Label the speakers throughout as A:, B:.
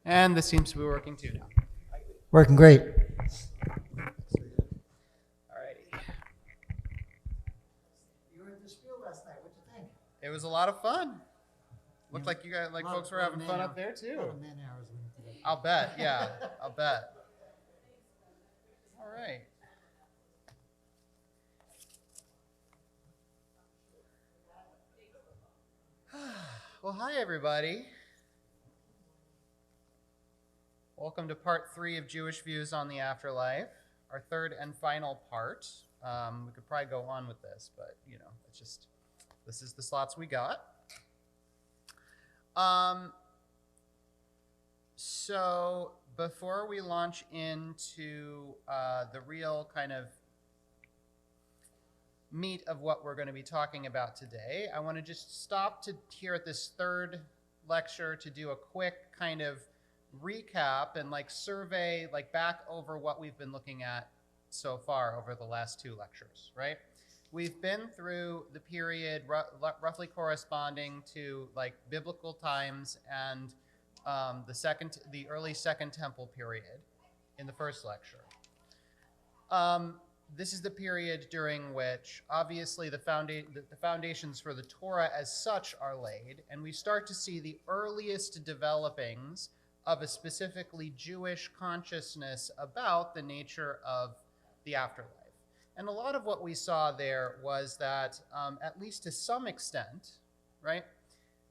A: And this seems to be working too now.
B: Working great.
A: Alrighty.
B: You were at the spiel last night. What'd you think?
A: It was a lot of fun. Looked like you guys, folks were having fun up there too.
B: A lot of man hours went into that.
A: I'll bet. Yeah, I'll bet. All right. Well, hi everybody. Welcome to part 3 of Jewish Views on the Afterlife, our third and final part. We could probably go on with this, but it's just, this is the slots we got. So before we launch into the real kind of meat of what we're going to be talking about today, I want to just stop to here at this third lecture to do a quick kind of recap and survey back over what we've been looking at so far over the last 2 lectures, right? We've been through the period roughly corresponding to biblical times and the early Second Temple period in the first lecture. This is the period during which obviously the foundations for the Torah as such are laid, and we start to see the earliest developings of a specifically Jewish consciousness about the nature of the afterlife. And a lot of what we saw there was that, at least to some extent, right,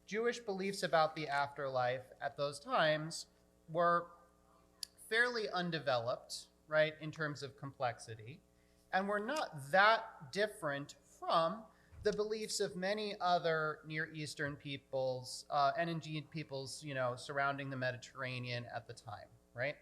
A: Jewish beliefs about the afterlife at those times were fairly undeveloped, right, in terms of complexity, and were not that different from the beliefs of many other Near Eastern peoples, and indeed peoples, surrounding the Mediterranean at the time, right?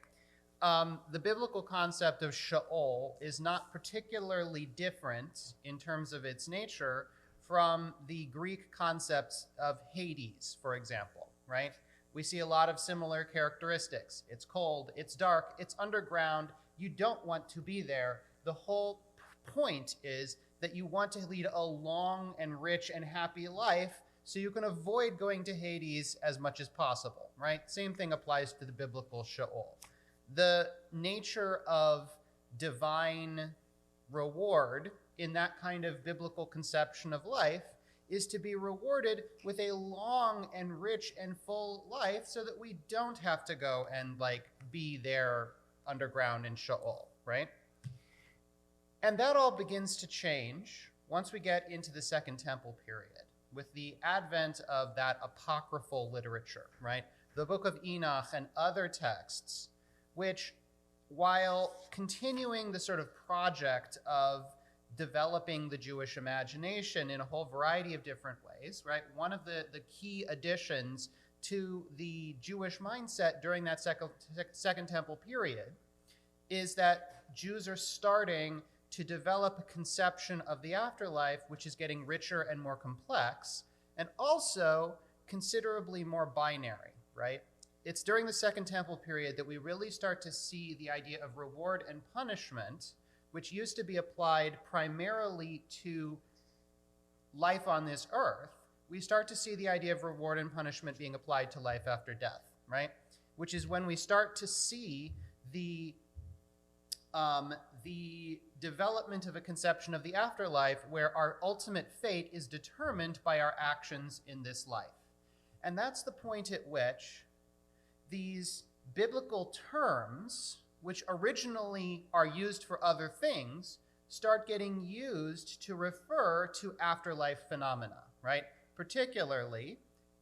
A: The biblical concept of Sheol is not particularly different in terms of its nature from the Greek concepts of Hades, for example, right? We see a lot of similar characteristics. It's cold, it's dark, it's underground, you don't want to be there. The whole point is that you want to lead a long and rich and happy life so you can avoid going to Hades as much as possible, right? Same thing applies to the biblical Sheol. The nature of divine reward in that kind of biblical conception of life is to be rewarded with a long and rich and full life so that we don't have to go and be there underground in Sheol, right? And that all begins to change once we get into the Second Temple period with the advent of that apocryphal literature, right? The Book of Enoch and other texts, which, while continuing the sort of project of developing the Jewish imagination in a whole variety of different ways, right? One of the key additions to the Jewish mindset during that Second Temple period is that Jews are starting to develop a conception of the afterlife which is getting richer and more complex, and also considerably more binary, right? It's during the Second Temple period that we really start to see the idea of reward and punishment, which used to be applied primarily to life on this earth. We start to see the idea of reward and punishment being applied to life after death, right? Which is when we start to see the development of a conception of the afterlife where our ultimate fate is determined by our actions in this life. And that's the point at which these biblical terms, which originally are used for other things, start getting used to refer to afterlife phenomena, right? Particularly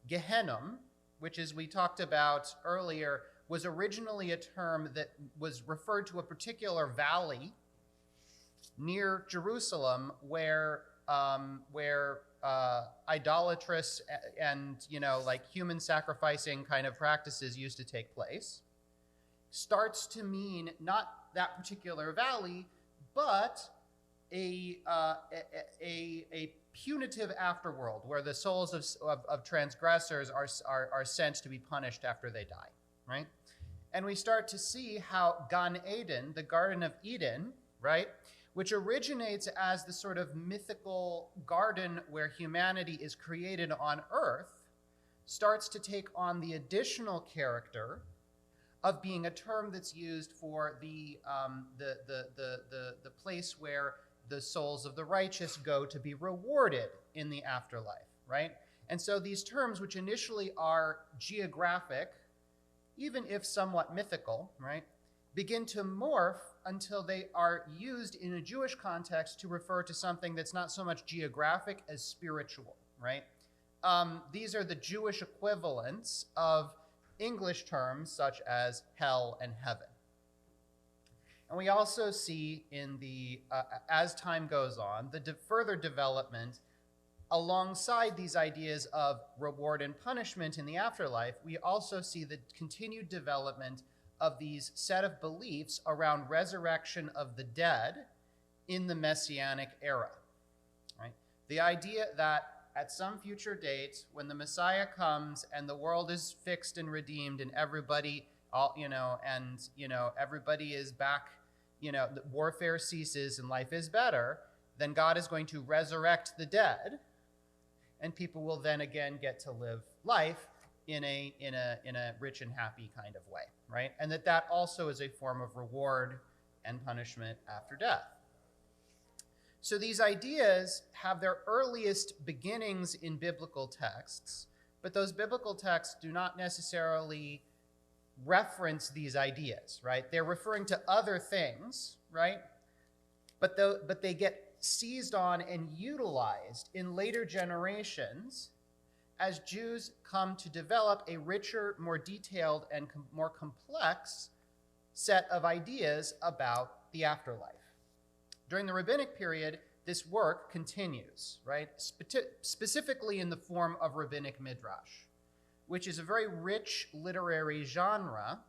A: Gehenna, which, as we talked about earlier, was originally a term that was referred to a particular valley near Jerusalem where idolatrous and human sacrificing kind of practices used to take place, starts to mean not that particular valley, but a punitive afterworld where the souls of transgressors are sent to be punished after they die, right? And we start to see how Gan Eden, the Garden of Eden, right, which originates as the sort of mythical garden where humanity is created on earth, starts to take on the additional character of being a term that's used for the place where the souls of the righteous go to be rewarded in the afterlife, right? And so these terms, which initially are geographic, even if somewhat mythical, right, begin to morph until they are used in a Jewish context to refer to something that's not so much geographic as spiritual, right? These are the Jewish equivalents of English terms such as hell and heaven. And we also see in the, as time goes on, the further development alongside these ideas of reward and punishment in the afterlife. We also see the continued development of these set of beliefs around resurrection of the dead in the Messianic era, right? The idea that at some future date, when the Messiah comes and the world is fixed and redeemed and everybody, everybody is back, the warfare ceases and life is better, then God is going to resurrect the dead, and people will then again get to live life in a rich and happy kind of way, right? And that also is a form of reward and punishment after death. So these ideas have their earliest beginnings in biblical texts, but those biblical texts do not necessarily reference these ideas, right? They're referring to other things, right? But they get seized on and utilized in later generations as Jews come to develop a richer, more detailed, and more complex set of ideas about the afterlife. During the rabbinic period, this work continues, right? Specifically in the form of rabbinic midrash, which is a very rich literary genre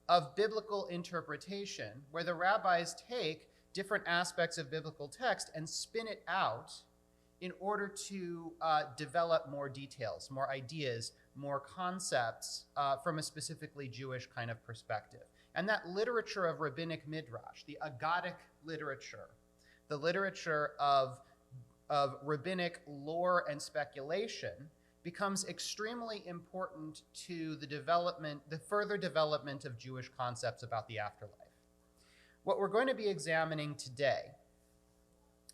A: of biblical interpretation where the rabbis take different aspects of biblical text and spin it out in order to develop more details, more ideas, more concepts from a specifically Jewish kind of perspective. And that literature of rabbinic midrash, the Aggadic literature, the literature of rabbinic lore and speculation, becomes extremely important to the further development of Jewish concepts about the afterlife. What we're going to be examining today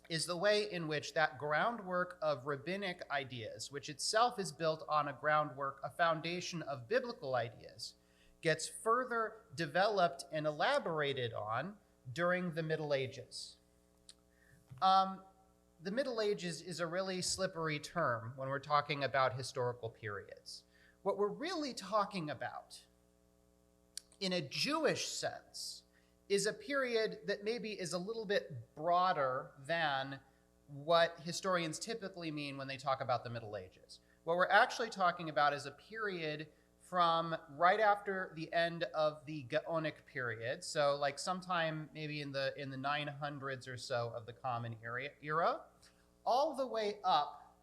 A: is the way in which that groundwork of rabbinic ideas, which itself is built on a foundation of biblical ideas, gets further developed and elaborated on during the Middle Ages. The Middle Ages is a really slippery term when we're talking about historical periods. What we're really talking about, in a Jewish sense, is a period that maybe is a little bit broader than what historians typically mean when they talk about the Middle Ages. What we're actually talking about is a period from right after the end of the Gaonic period, so like sometime maybe in the 900s or so of the Common Era, all the way up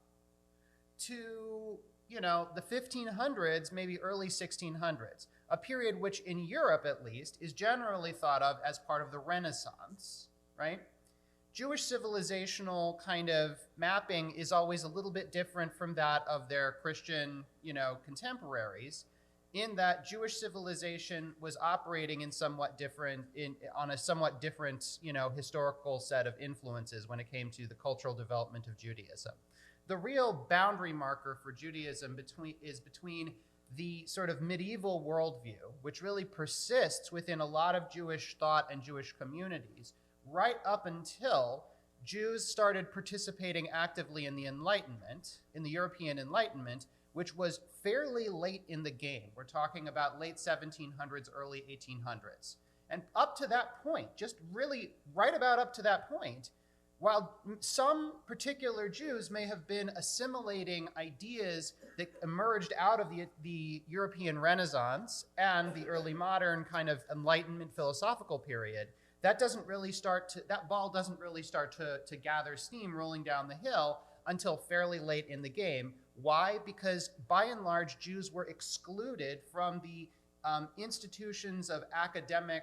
A: to the 1500s, maybe early 1600s. A period which in Europe, at least, is generally thought of as part of the Renaissance, right? Jewish civilizational kind of mapping is always a little bit different from that of their Christian, contemporaries, in that Jewish civilization was operating on a somewhat different, historical set of influences when it came to the cultural development of Judaism. The real boundary marker for Judaism is between the sort of medieval worldview, which really persists within a lot of Jewish thought and Jewish communities, right up until Jews started participating actively in the Enlightenment, in the European Enlightenment, which was fairly late in the game. We're talking about late 1700s, early 1800s. And up to that point, just really right about up to that point, while some particular Jews may have been assimilating ideas that emerged out of the European Renaissance and the early modern kind of Enlightenment philosophical period, that ball doesn't really start to gather steam rolling down the hill until fairly late in the game. Why? Because by and large, Jews were excluded from the institutions of academic,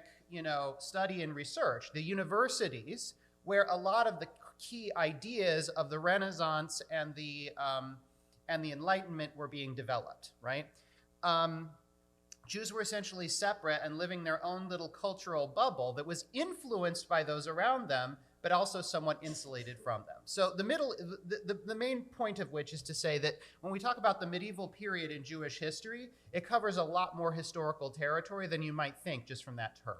A: study and research, the universities, where a lot of the key ideas of the Renaissance and the Enlightenment were being developed, right? Jews were essentially separate and living their own little cultural bubble that was influenced by those around them, but also somewhat insulated from them. So the main point of which is to say that when we talk about the medieval period in Jewish history, it covers a lot more historical territory than you might think just from that term.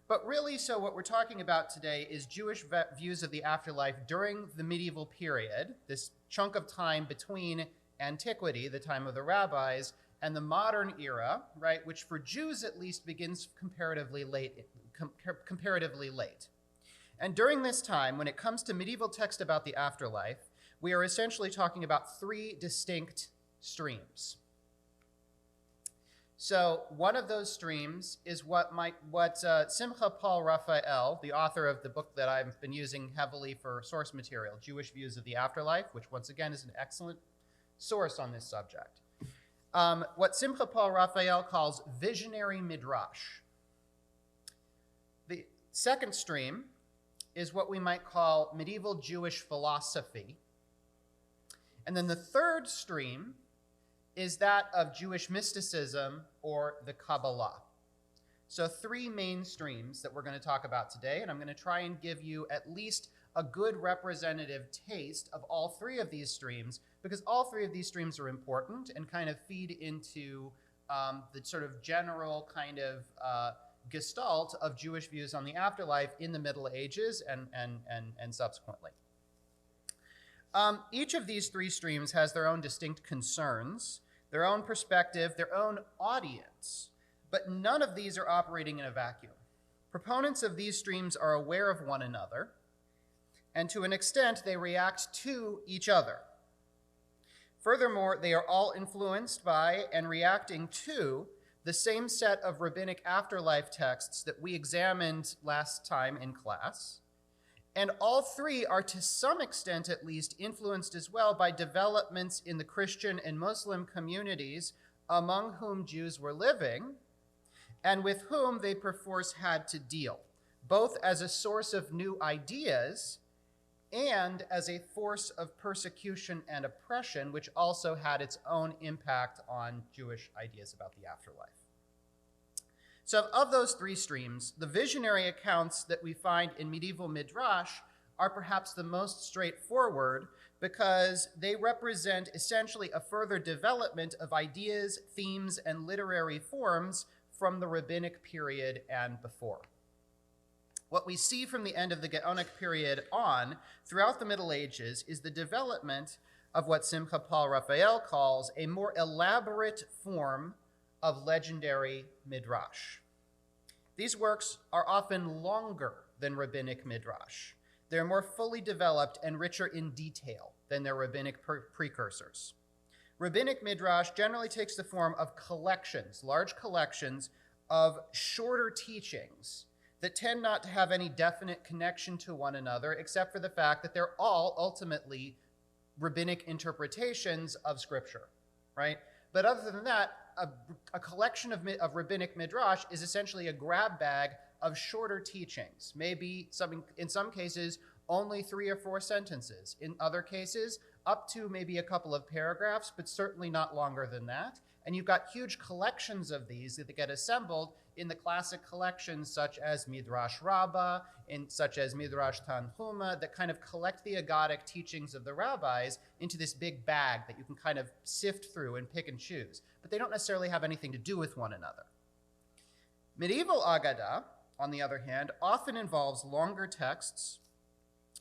A: But really, so what we're talking about today is Jewish views of the afterlife during the medieval period, this chunk of time between antiquity, the time of the rabbis, and the modern era, right, which for Jews at least begins comparatively late. And during this time, when it comes to medieval text about the afterlife, we are essentially talking about three distinct streams. So one of those streams is what Simcha Paul Raphael, the author of the book that I've been using heavily for source material, Jewish Views of the Afterlife, which once again is an excellent source on this subject. What Simcha Paul Raphael calls visionary midrash. The second stream is what we might call medieval Jewish philosophy. And then the third stream is that of Jewish mysticism or the Kabbalah. So three main streams that we're going to talk about today, and I'm going to try and give you at least a good representative taste of all three of these streams, because all three of these streams are important and kind of feed into the sort of general kind of gestalt of Jewish views on the afterlife in the Middle Ages and subsequently. Each of these three streams has their own distinct concerns, their own perspective, their own audience, but none of these are operating in a vacuum. Proponents of these streams are aware of one another, and to an extent, they react to each other. Furthermore, they are all influenced by and reacting to the same set of rabbinic afterlife texts that we examined last time in class. And all three are, to some extent at least, influenced as well by developments in the Christian and Muslim communities among whom Jews were living and with whom they perforce had to deal, both as a source of new ideas and as a force of persecution and oppression, which also had its own impact on Jewish ideas about the afterlife. So of those three streams, the visionary accounts that we find in medieval midrash are perhaps the most straightforward because they represent essentially a further development of ideas, themes, and literary forms from the rabbinic period and before. What we see from the end of the Gaonic period on throughout the Middle Ages is the development of what Simcha Paul Raphael calls a more elaborate form of legendary midrash. These works are often longer than rabbinic midrash. They're more fully developed and richer in detail than their rabbinic precursors. Rabbinic midrash generally takes the form of collections, large collections of shorter teachings that tend not to have any definite connection to one another, except for the fact that they're all ultimately rabbinic interpretations of Scripture, right? But other than that, a collection of rabbinic midrash is essentially a grab bag of shorter teachings, maybe in some cases only 3 or 4 sentences, in other cases up to maybe a couple of paragraphs, but certainly not longer than that. And you've got huge collections of these that get assembled in the classic collections such as Midrash Rabbah, such as Midrash Tanhuma, that kind of collect the agadic teachings of the rabbis into this big bag that you can kind of sift through and pick and choose. But they don't necessarily have anything to do with one another. Medieval Agada, on the other hand, often involves longer texts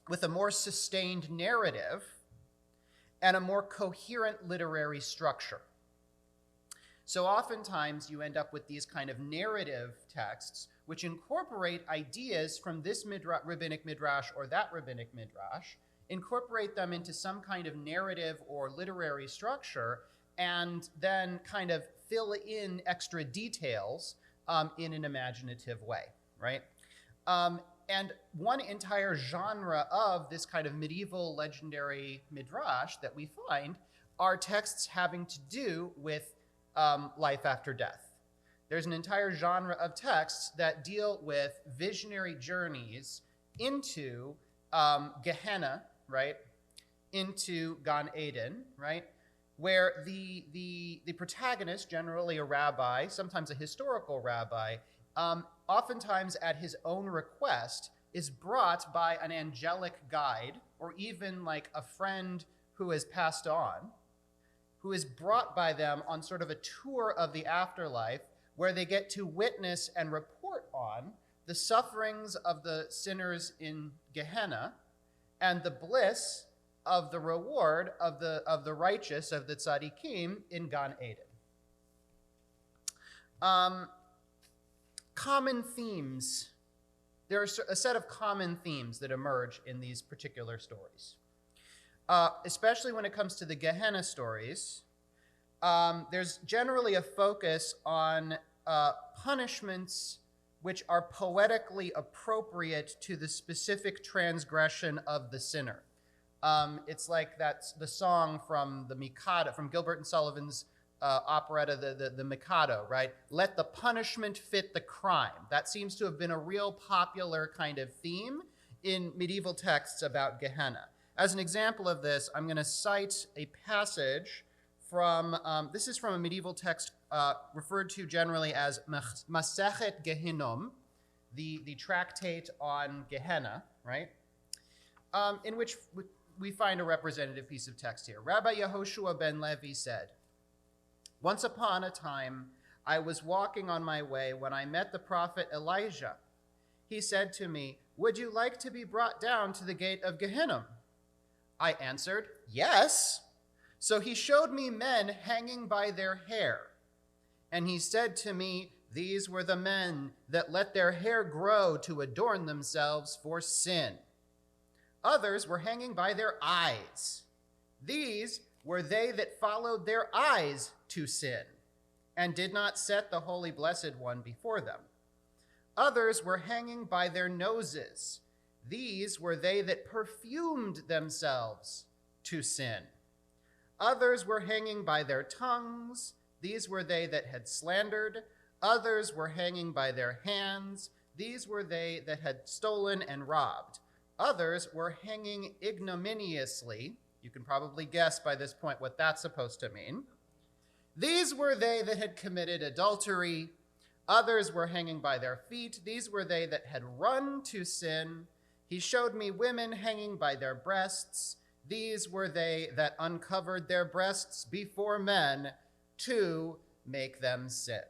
A: with a more sustained narrative and a more coherent literary structure. So oftentimes you end up with these kind of narrative texts which incorporate ideas from this rabbinic midrash or that rabbinic midrash, incorporate them into some kind of narrative or literary structure, and then kind of fill in extra details in an imaginative way, right? And one entire genre of this kind of medieval legendary midrash that we find are texts having to do with life after death. There's an entire genre of texts that deal with visionary journeys into Gehenna, right? Into Gan Eden, right? where the protagonist, generally a rabbi, sometimes a historical rabbi, oftentimes at his own request, is brought by an angelic guide, or even like a friend who has passed on, who is brought by them on sort of a tour of the afterlife, where they get to witness and report on the sufferings of the sinners in Gehenna and the bliss of the reward of the righteous, of the tzaddikim, in Gan Eden. Common themes. There are a set of common themes that emerge in these particular stories. Especially when it comes to the Gehenna stories, there's generally a focus on punishments which are poetically appropriate to the specific transgression of the sinner. It's like that's the song from the Mikado, from Gilbert and Sullivan's operetta, the Mikado, right? Let the punishment fit the crime. That seems to have been a real popular kind of theme in medieval texts about Gehenna. As an example of this, I'm going to cite a passage from, this is from a medieval text referred to generally as Masechet Gehinom, the tractate on Gehenna, right? In which we find a representative piece of text here. Rabbi Yehoshua ben Levi said, "Once upon a time, I was walking on my way when I met the prophet Elijah. He said to me, 'Would you like to be brought down to the gate of Gehinnom?' I answered, 'Yes.' So he showed me men hanging by their hair. And he said to me, 'These were the men that let their hair grow to adorn themselves for sin.' Others were hanging by their eyes. These were they that followed their eyes to sin, and did not set the Holy Blessed One before them. Others were hanging by their noses. These were they that perfumed themselves to sin. Others were hanging by their tongues. These were they that had slandered. Others were hanging by their hands. These were they that had stolen and robbed. Others were hanging ignominiously. You can probably guess by this point what that's supposed to mean. These were they that had committed adultery. Others were hanging by their feet. These were they that had run to sin. He showed me women hanging by their breasts. These were they that uncovered their breasts before men to make them sin."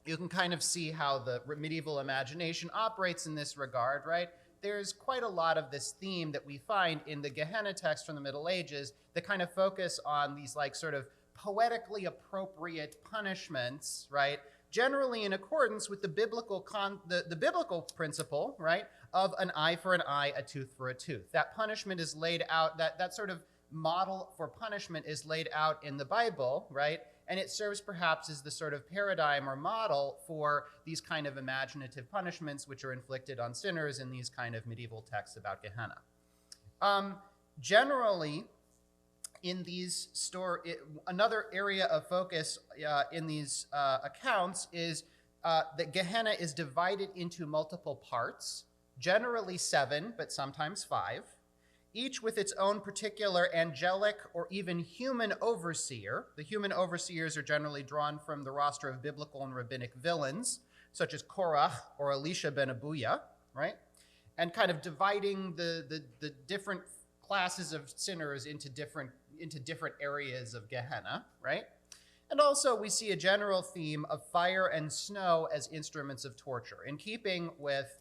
A: You can kind of see how the medieval imagination operates in this regard, right? There's quite a lot of this theme that we find in the Gehenna text from the Middle Ages that kind of focus on these like sort of poetically appropriate punishments, right? Generally in accordance with the biblical the biblical principle, right, of an eye for an eye, a tooth for a tooth. That punishment is laid out, that sort of model for punishment is laid out in the Bible, right? And it serves perhaps as the sort of paradigm or model for these kind of imaginative punishments which are inflicted on sinners in these kind of medieval texts about Gehenna. Generally, in these another area of focus in these accounts is that Gehenna is divided into multiple parts, generally 7, but sometimes 5, each with its own particular angelic or even human overseer. The human overseers are generally drawn from the roster of biblical and rabbinic villains, such as Korach or Elisha ben Abuya, right? And kind of dividing the different classes of sinners into different areas of Gehenna, right? And also we see a general theme of fire and snow as instruments of torture. In keeping with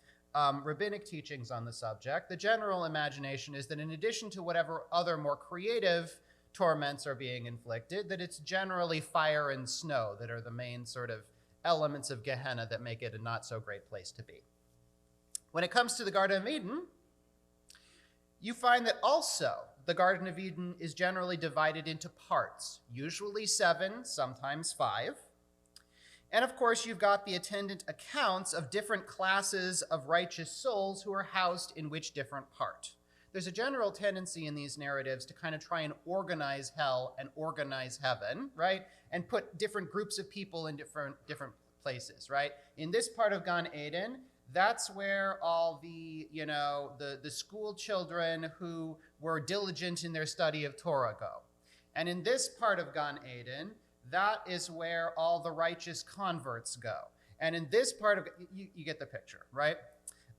A: rabbinic teachings on the subject, the general imagination is that in addition to whatever other more creative torments are being inflicted, that it's generally fire and snow that are the main sort of elements of Gehenna that make it a not so great place to be. When it comes to the Garden of Eden, you find that also the Garden of Eden is generally divided into parts, usually 7, sometimes 5. And of course, you've got the attendant accounts of different classes of righteous souls who are housed in which different part. There's a general tendency in these narratives to kind of try and organize hell and organize heaven, right? And put different groups of people in different places, right? In this part of Gan Eden, that's where all the, the school children who were diligent in their study of Torah go. And in this part of Gan Eden, that is where all the righteous converts go. And in this part of, you get the picture, right?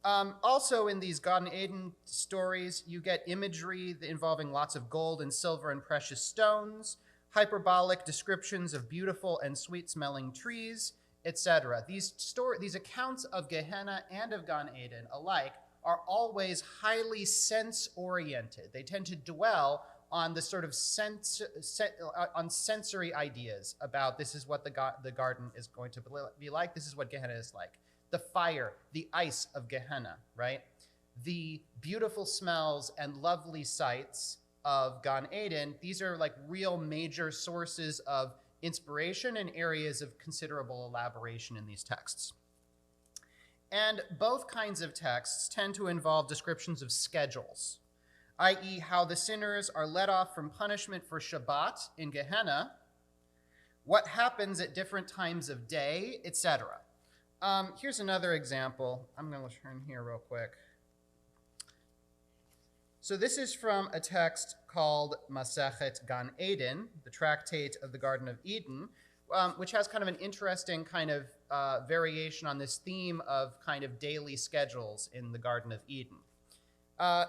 A: Also in these Gan Eden stories, you get imagery involving lots of gold and silver and precious stones, hyperbolic descriptions of beautiful and sweet-smelling trees, etc. These accounts of Gehenna and of Gan Eden alike are always highly sense-oriented. They tend to dwell on the sort of on sensory ideas about this is what the garden is going to be like, this is what Gehenna is like. The fire, the ice of Gehenna, right? The beautiful smells and lovely sights of Gan Eden, these are like real major sources of inspiration and areas of considerable elaboration in these texts. And both kinds of texts tend to involve descriptions of schedules, i.e. how the sinners are let off from punishment for Shabbat in Gehenna, what happens at different times of day, etc. Here's another example. I'm going to turn here real quick. So this is from a text called Masechet Gan Eden, the tractate of the Garden of Eden, which has kind of an interesting kind of variation on this theme of kind of daily schedules in the Garden of Eden.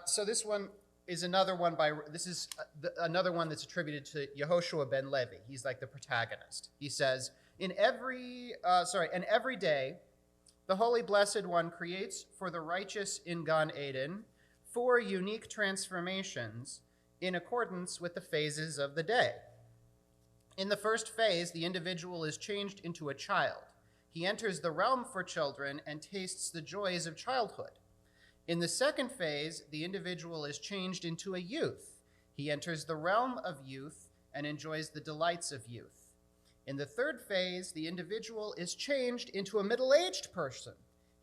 A: So this one is another one another one that's attributed to Yehoshua ben Levi. He's like the protagonist. He says, and every day, the Holy Blessed One creates for the righteous in Gan Eden 4 unique transformations in accordance with the phases of the day. In the first phase, the individual is changed into a child. He enters the realm for children and tastes the joys of childhood. In the second phase, the individual is changed into a youth. He enters the realm of youth and enjoys the delights of youth. In the third phase, the individual is changed into a middle-aged person.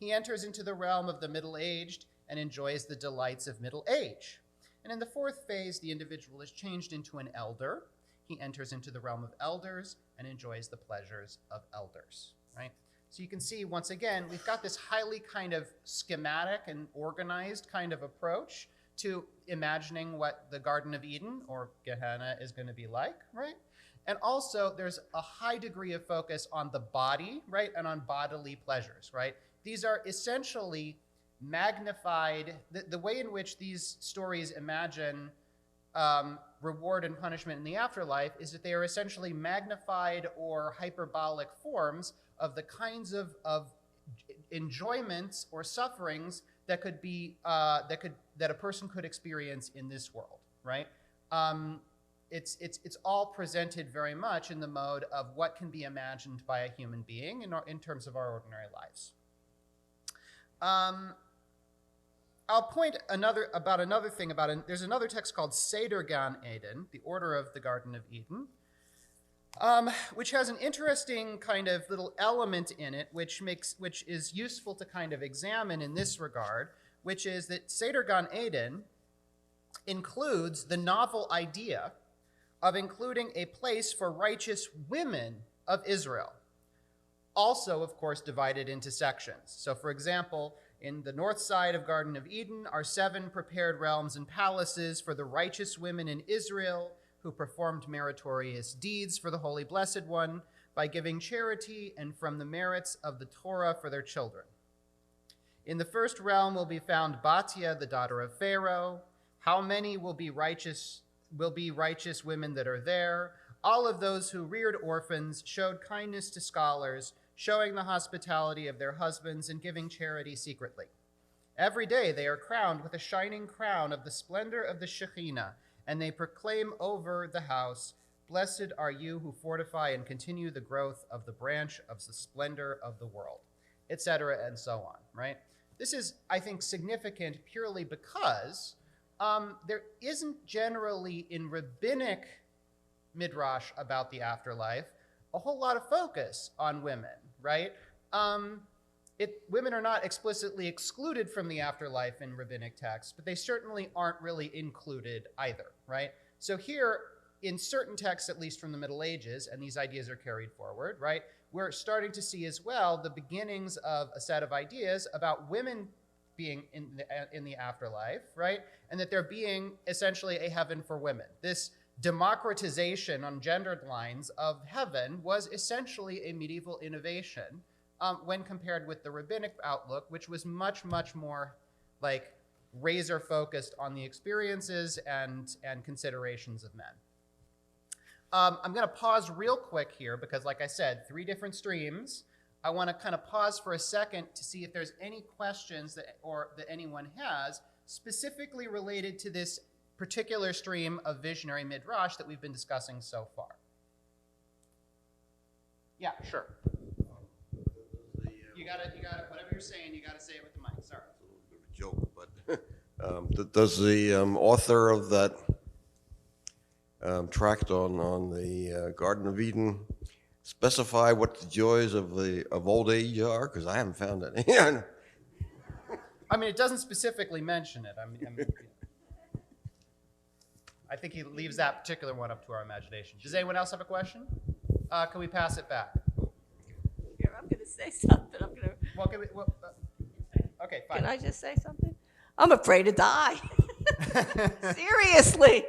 A: He enters into the realm of the middle-aged and enjoys the delights of middle age. And in the fourth phase, the individual is changed into an elder. He enters into the realm of elders and enjoys the pleasures of elders, right? So you can see, once again, we've got this highly kind of schematic and organized kind of approach to imagining what the Garden of Eden or Gehenna is going to be like, right? And also, there's a high degree of focus on the body, right, and on bodily pleasures, right? These are essentially magnified, the way in which these stories imagine reward and punishment in the afterlife is that they are essentially magnified or hyperbolic forms of the kinds of enjoyments or sufferings that could be that a person could experience in this world, right? It's all presented very much in the mode of what can be imagined by a human being in terms of our ordinary lives. I'll point another thing about it. There's another text called Seder Gan Eden, the Order of the Garden of Eden, which has an interesting kind of little element in it, which is useful to kind of examine in this regard, which is that Seder Gan Eden includes the novel idea of including a place for righteous women of Israel, also, of course, divided into sections. So, for example, in the north side of Garden of Eden are 7 prepared realms and palaces for the righteous women in Israel who performed meritorious deeds for the Holy Blessed One by giving charity and from the merits of the Torah for their children. In the first realm will be found Batia, the daughter of Pharaoh. How many will be righteous women that are there? All of those who reared orphans, showed kindness to scholars, showing the hospitality of their husbands and giving charity secretly. Every day they are crowned with a shining crown of the splendor of the Shekhinah, and they proclaim over the house, "Blessed are you who fortify and continue the growth of the branch of the splendor of the world," etc., and so on, right? This is, I think, significant purely because there isn't generally in rabbinic midrash about the afterlife a whole lot of focus on women, right? Women are not explicitly excluded from the afterlife in rabbinic texts, but they certainly aren't really included either, right? So here, in certain texts, at least from the Middle Ages, and these ideas are carried forward, right, we're starting to see as well the beginnings of a set of ideas about women being in the afterlife, right, and that there being essentially a heaven for women. This democratization on gendered lines of heaven was essentially a medieval innovation when compared with the rabbinic outlook, which was much, much more like razor focused on the experiences and considerations of men. I'm going to pause real quick here because, like I said, 3 different streams. I want to kind of pause for a second to see if there's any questions that anyone has specifically related to this particular stream of visionary midrash that we've been discussing so far. Yeah, sure. You gotta, whatever you're saying, you gotta say it with the mic. Sorry.
C: It's a little bit of a joke, but does the author of that tract on the Garden of Eden specify what the joys of old age are? Because I haven't found any.
A: I mean, it doesn't specifically mention it. I think he leaves that particular one up to our imagination. Does anyone else have a question? Can we pass it back?
D: Here, I'm going to say something.
A: Okay, fine.
D: Can I just say something? I'm afraid to die. Seriously.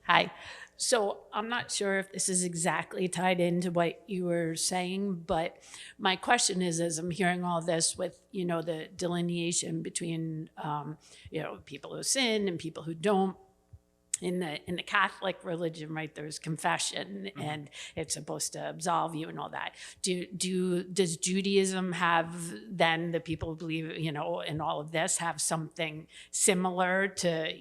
D: Hi. So I'm not sure if this is exactly tied into what you were saying, but my question is, as I'm hearing all this with, the delineation between, people who sin and people who don't, in the Catholic religion, right, there's confession and it's supposed to absolve you and all that. Does Judaism have then, the people who believe, in all of this, have something similar to,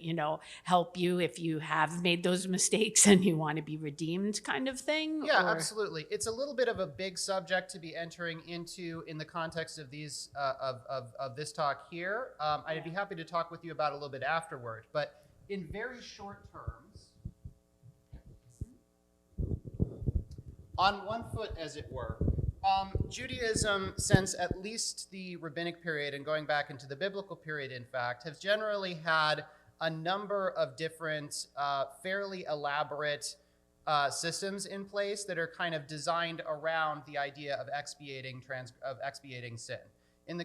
D: help you if you have made those mistakes and you want to be redeemed kind of thing?
A: Yeah, absolutely. It's a little bit of a big subject to be entering into in the context of these of this talk here. I'd be happy to talk with you about it a little bit afterward, but in very short terms, on one foot, as it were, Judaism, since at least the rabbinic period and going back into the biblical period, in fact, has generally had a number of different fairly elaborate systems in place that are kind of designed around the idea of expiating sin.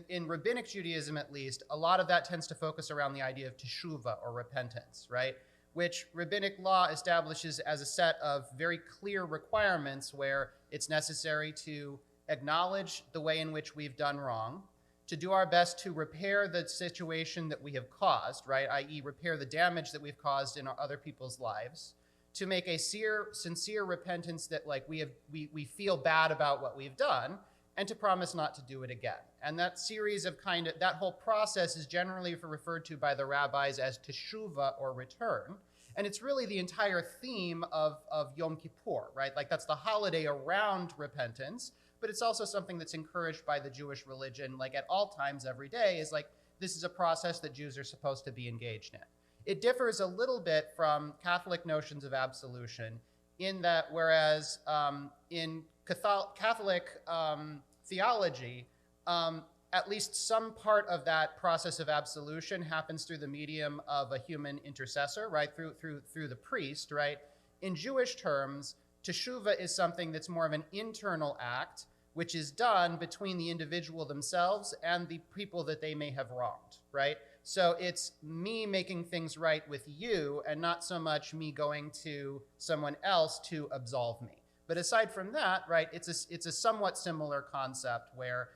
A: In rabbinic Judaism, at least, a lot of that tends to focus around the idea of teshuvah, or repentance, right? Which rabbinic law establishes as a set of very clear requirements where it's necessary to acknowledge the way in which we've done wrong, to do our best to repair the situation that we have caused, right? I.e., repair the damage that we've caused in other people's lives, to make a sincere repentance that, like, we feel bad about what we've done, and to promise not to do it again. And that series of that whole process is generally referred to by the rabbis as teshuvah, or return. And it's really the entire theme of Yom Kippur, right? Like, that's the holiday around repentance, but it's also something that's encouraged by the Jewish religion, like at all times, every day, is like, this is a process that Jews are supposed to be engaged in. It differs a little bit from Catholic notions of absolution in that, whereas in Catholic theology, at least some part of that process of absolution happens through the medium of a human intercessor, right? Through the priest, right? In Jewish terms, teshuvah is something that's more of an internal act, which is done between the individual themselves and the people that they may have wronged, right? So it's me making things right with you, and not so much me going to someone else to absolve me. But aside from that, right, it's a somewhat similar concept where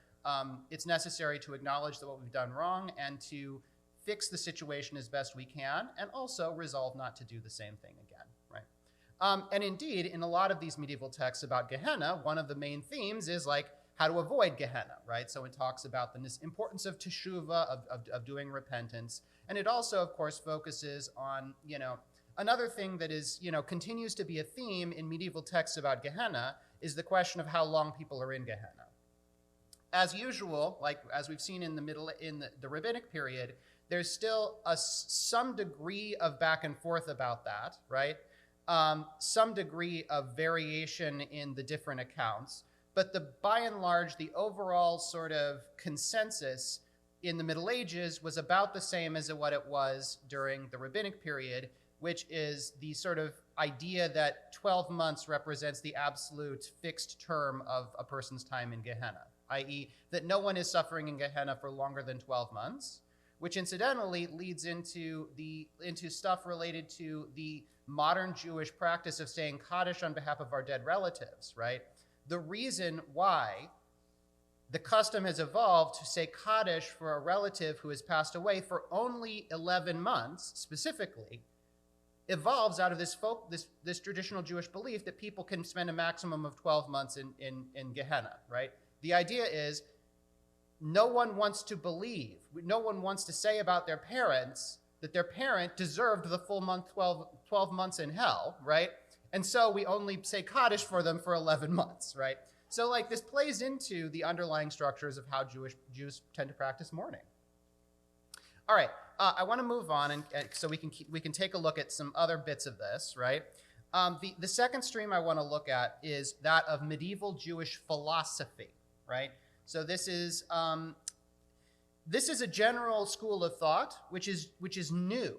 A: it's necessary to acknowledge that what we've done wrong and to fix the situation as best we can, and also resolve not to do the same thing again, right? And indeed, in a lot of these medieval texts about Gehenna, one of the main themes is like how to avoid Gehenna, right? So it talks about the importance of teshuvah, of doing repentance, and it also, of course, focuses on, another thing that is, continues to be a theme in medieval texts about Gehenna is the question of how long people are in Gehenna. As usual, like as we've seen in the rabbinic period, there's still some degree of back and forth about that, right? Some degree of variation in the different accounts, but by and large, the overall sort of consensus in the Middle Ages was about the same as what it was during the rabbinic period, which is the sort of idea that 12 months represents the absolute fixed term of a person's time in Gehenna, i.e. that no one is suffering in Gehenna for longer than 12 months, which incidentally leads into stuff related to the modern Jewish practice of saying Kaddish on behalf of our dead relatives, right? The reason why the custom has evolved to say Kaddish for a relative who has passed away for only 11 months, specifically, evolves out of this traditional Jewish belief that people can spend a maximum of 12 months in Gehenna, right? The idea is no one wants to believe, no one wants to say about their parents that their parent deserved the full 12 months in hell, right? And so we only say Kaddish for them for 11 months, right? So like this plays into the underlying structures of how Jews tend to practice mourning. All right, I want to move on, and so we can take a look at some other bits of this, right? The second stream I want to look at is that of medieval Jewish philosophy, right? So this is a general school of thought which is new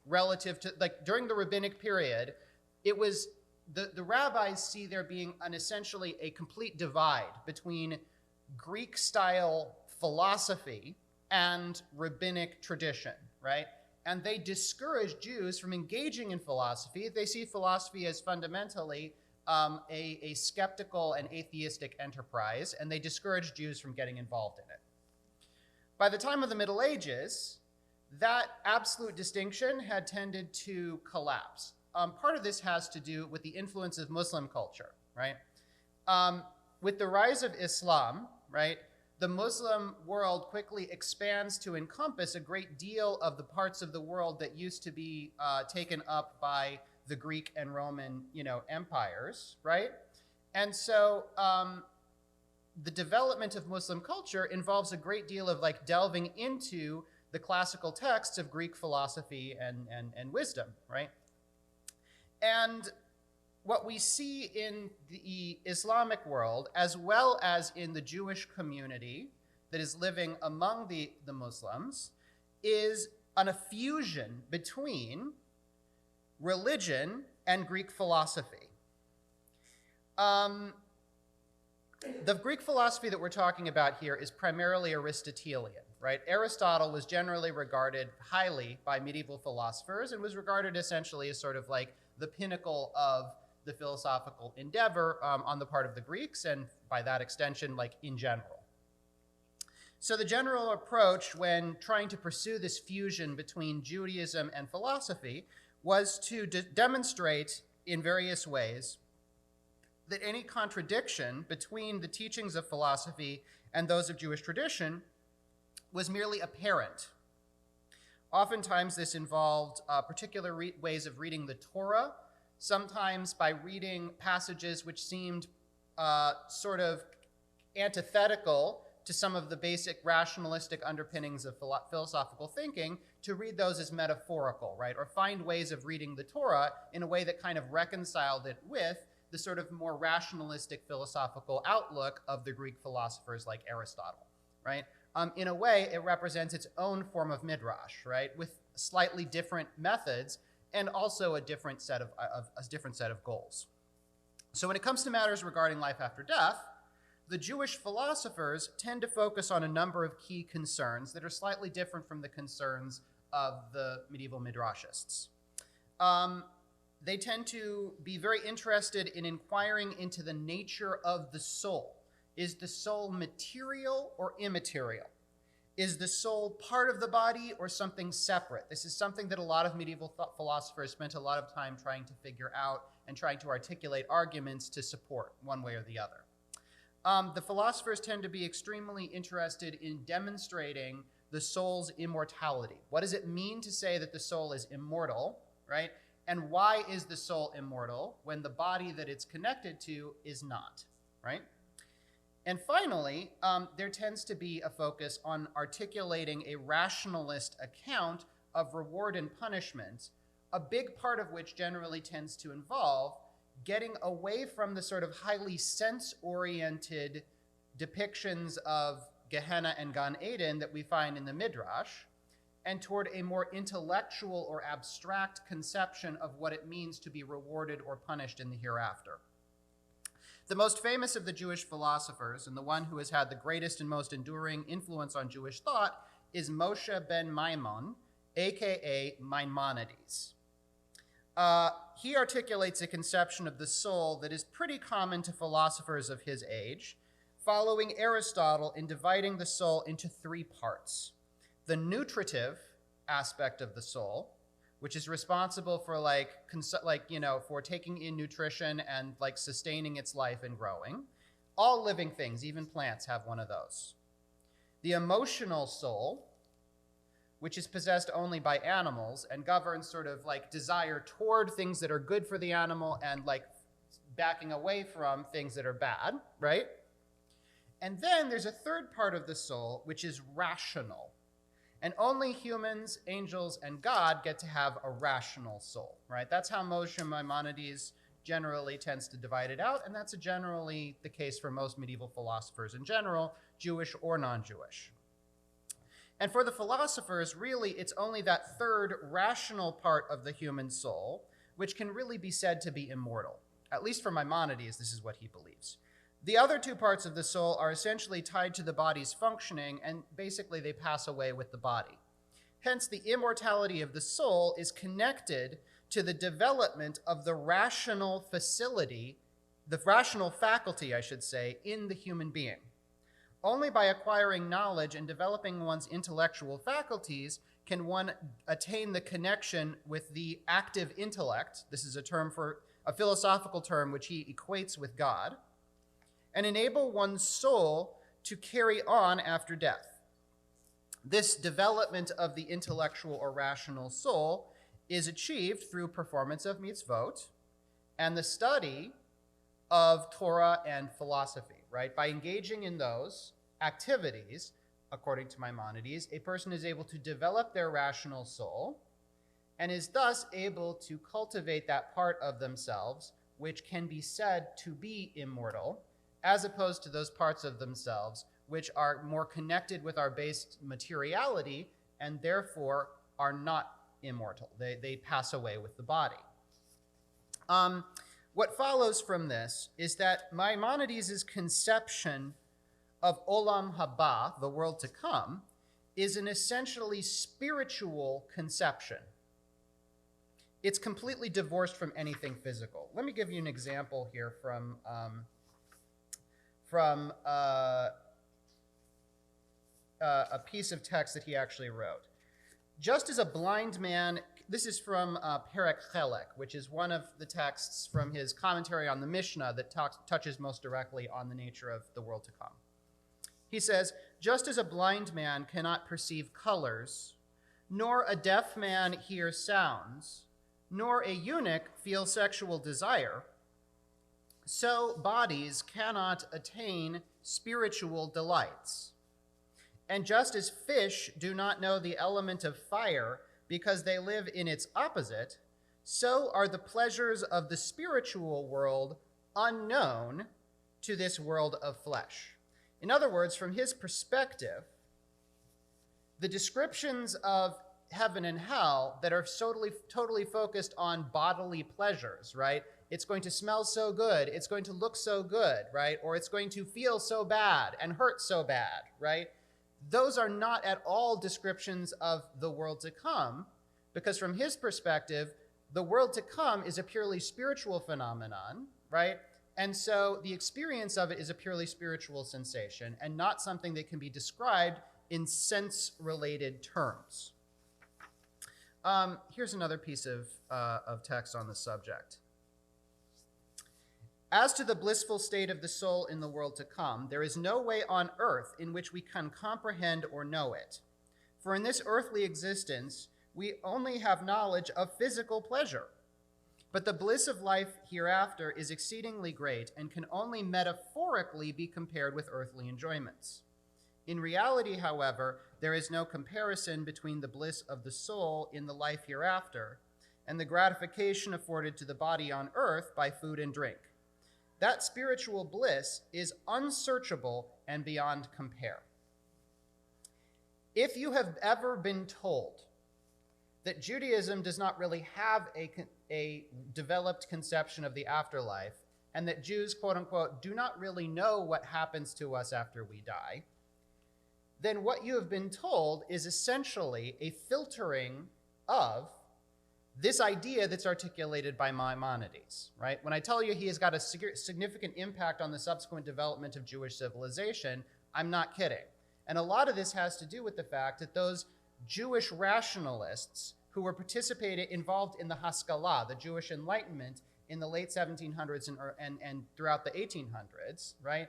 A: relative to, like, during the rabbinic period. It was the rabbis see there being essentially a complete divide between Greek style philosophy and rabbinic tradition, right? And they discourage Jews from engaging in philosophy. They see philosophy as fundamentally a skeptical and atheistic enterprise, and they discourage Jews from getting involved in it. By the time of the Middle Ages, that absolute distinction had tended to collapse. Part of this has to do with the influence of Muslim culture, right? With the rise of Islam, right, the Muslim world quickly expands to encompass a great deal of the parts of the world that used to be taken up by the Greek and Roman, empires, right? And so the development of Muslim culture involves a great deal of like delving into the classical texts of Greek philosophy and wisdom, right? And what we see in the Islamic world, as well as in the Jewish community that is living among the Muslims, is a fusion between religion and Greek philosophy. The Greek philosophy that we're talking about here is primarily Aristotelian, right? Aristotle was generally regarded highly by medieval philosophers and was regarded essentially as sort of like the pinnacle of the philosophical endeavor on the part of the Greeks, and by that extension, like in general. So the general approach when trying to pursue this fusion between Judaism and philosophy was to demonstrate in various ways that any contradiction between the teachings of philosophy and those of Jewish tradition was merely apparent. Oftentimes this involved particular ways of reading the Torah, sometimes by reading passages which seemed sort of antithetical to some of the basic rationalistic underpinnings of philosophical thinking, to read those as metaphorical, right? Or find ways of reading the Torah in a way that kind of reconciled it with the sort of more rationalistic philosophical outlook of the Greek philosophers like Aristotle, right? In a way, it represents its own form of midrash, right? With slightly different methods and also a different set of goals. So when it comes to matters regarding life after death, the Jewish philosophers tend to focus on a number of key concerns that are slightly different from the concerns of the medieval midrashists. They tend to be very interested in inquiring into the nature of the soul. Is the soul material or immaterial? Is the soul part of the body or something separate? This is something that a lot of medieval philosophers spent a lot of time trying to figure out and trying to articulate arguments to support one way or the other. The philosophers tend to be extremely interested in demonstrating the soul's immortality. What does it mean to say that the soul is immortal, right? And why is the soul immortal when the body that it's connected to is not, right? And finally, there tends to be a focus on articulating a rationalist account of reward and punishment, a big part of which generally tends to involve getting away from the sort of highly sense-oriented depictions of Gehenna and Gan Eden that we find in the Midrash, and toward a more intellectual or abstract conception of what it means to be rewarded or punished in the hereafter. The most famous of the Jewish philosophers, and the one who has had the greatest and most enduring influence on Jewish thought, is Moshe ben Maimon, aka Maimonides. He articulates a conception of the soul that is pretty common to philosophers of his age, following Aristotle in dividing the soul into three parts. The nutritive aspect of the soul, which is responsible for for taking in nutrition and sustaining its life and growing. All living things, even plants, have one of those. The emotional soul, which is possessed only by animals and governs sort of desire toward things that are good for the animal and backing away from things that are bad, right? And then there's a third part of the soul, which is rational. And only humans, angels, and God get to have a rational soul, right? That's how Moshe Maimonides generally tends to divide it out, and that's generally the case for most medieval philosophers in general, Jewish or non-Jewish. And for the philosophers, really, it's only that third rational part of the human soul which can really be said to be immortal. At least for Maimonides, this is what he believes. The other two parts of the soul are essentially tied to the body's functioning, and basically they pass away with the body. Hence, the immortality of the soul is connected to the development of the rational faculty, I should say, in the human being. Only by acquiring knowledge and developing one's intellectual faculties can one attain the connection with the active intellect. This is a philosophical term which he equates with God, and enable one's soul to carry on after death. This development of the intellectual or rational soul is achieved through performance of mitzvot and the study of Torah and philosophy, right? By engaging in those activities, according to Maimonides, a person is able to develop their rational soul and is thus able to cultivate that part of themselves which can be said to be immortal, as opposed to those parts of themselves which are more connected with our base materiality and therefore are not immortal. They pass away with the body. What follows from this is that Maimonides' conception of Olam Haba, the world to come, is an essentially spiritual conception. It's completely divorced from anything physical. Let me give you an example here from a piece of text that he actually wrote. Just as a blind man, this is from Perek Chelek, which is one of the texts from his commentary on the Mishnah that touches most directly on the nature of the world to come. He says, just as a blind man cannot perceive colors, nor a deaf man hear sounds, nor a eunuch feel sexual desire, so bodies cannot attain spiritual delights. And just as fish do not know the element of fire because they live in its opposite, so are the pleasures of the spiritual world unknown to this world of flesh. In other words, from his perspective, the descriptions of heaven and hell that are totally focused on bodily pleasures, right? It's going to smell so good, it's going to look so good, right? Or it's going to feel so bad and hurt so bad, right? Those are not at all descriptions of the world to come, because from his perspective, the world to come is a purely spiritual phenomenon, right? And so the experience of it is a purely spiritual sensation and not something that can be described in sense-related terms. Here's another piece of text on the subject. As to the blissful state of the soul in the world to come, there is no way on earth in which we can comprehend or know it. For in this earthly existence, we only have knowledge of physical pleasure. But the bliss of life hereafter is exceedingly great and can only metaphorically be compared with earthly enjoyments. In reality, however, there is no comparison between the bliss of the soul in the life hereafter and the gratification afforded to the body on earth by food and drink. That spiritual bliss is unsearchable and beyond compare. If you have ever been told that Judaism does not really have a developed conception of the afterlife, and that Jews, quote unquote, do not really know what happens to us after we die, then what you have been told is essentially a filtering of this idea that's articulated by Maimonides, right? When I tell you he has got a significant impact on the subsequent development of Jewish civilization, I'm not kidding. And a lot of this has to do with the fact that those Jewish rationalists who were involved in the Haskalah, the Jewish Enlightenment, in the late 1700s and throughout the 1800s, right?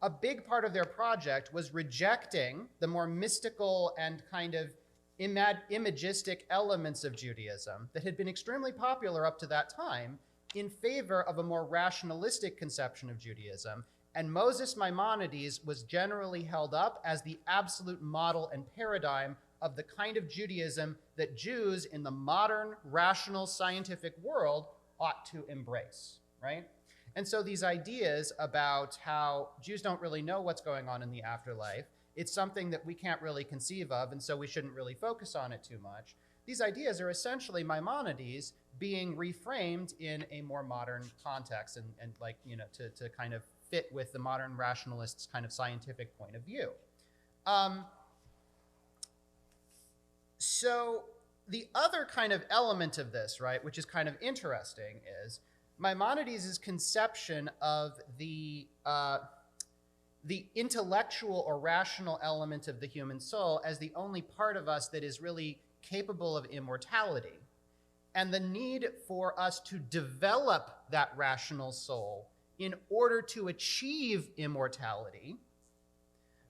A: A big part of their project was rejecting the more mystical and kind of imagistic elements of Judaism that had been extremely popular up to that time in favor of a more rationalistic conception of Judaism. And Moses Maimonides was generally held up as the absolute model and paradigm of the kind of Judaism that Jews in the modern rational scientific world ought to embrace, right? And so these ideas about how Jews don't really know what's going on in the afterlife, it's something that we can't really conceive of, and so we shouldn't really focus on it too much. These ideas are essentially Maimonides being reframed in a more modern context and like, you know, to kind of fit with the modern rationalists' kind of scientific point of view. So the other kind of element of this, right, which is kind of interesting, is Maimonides' conception of the intellectual or rational element of the human soul as the only part of us that is really capable of immortality, and the need for us to develop that rational soul in order to achieve immortality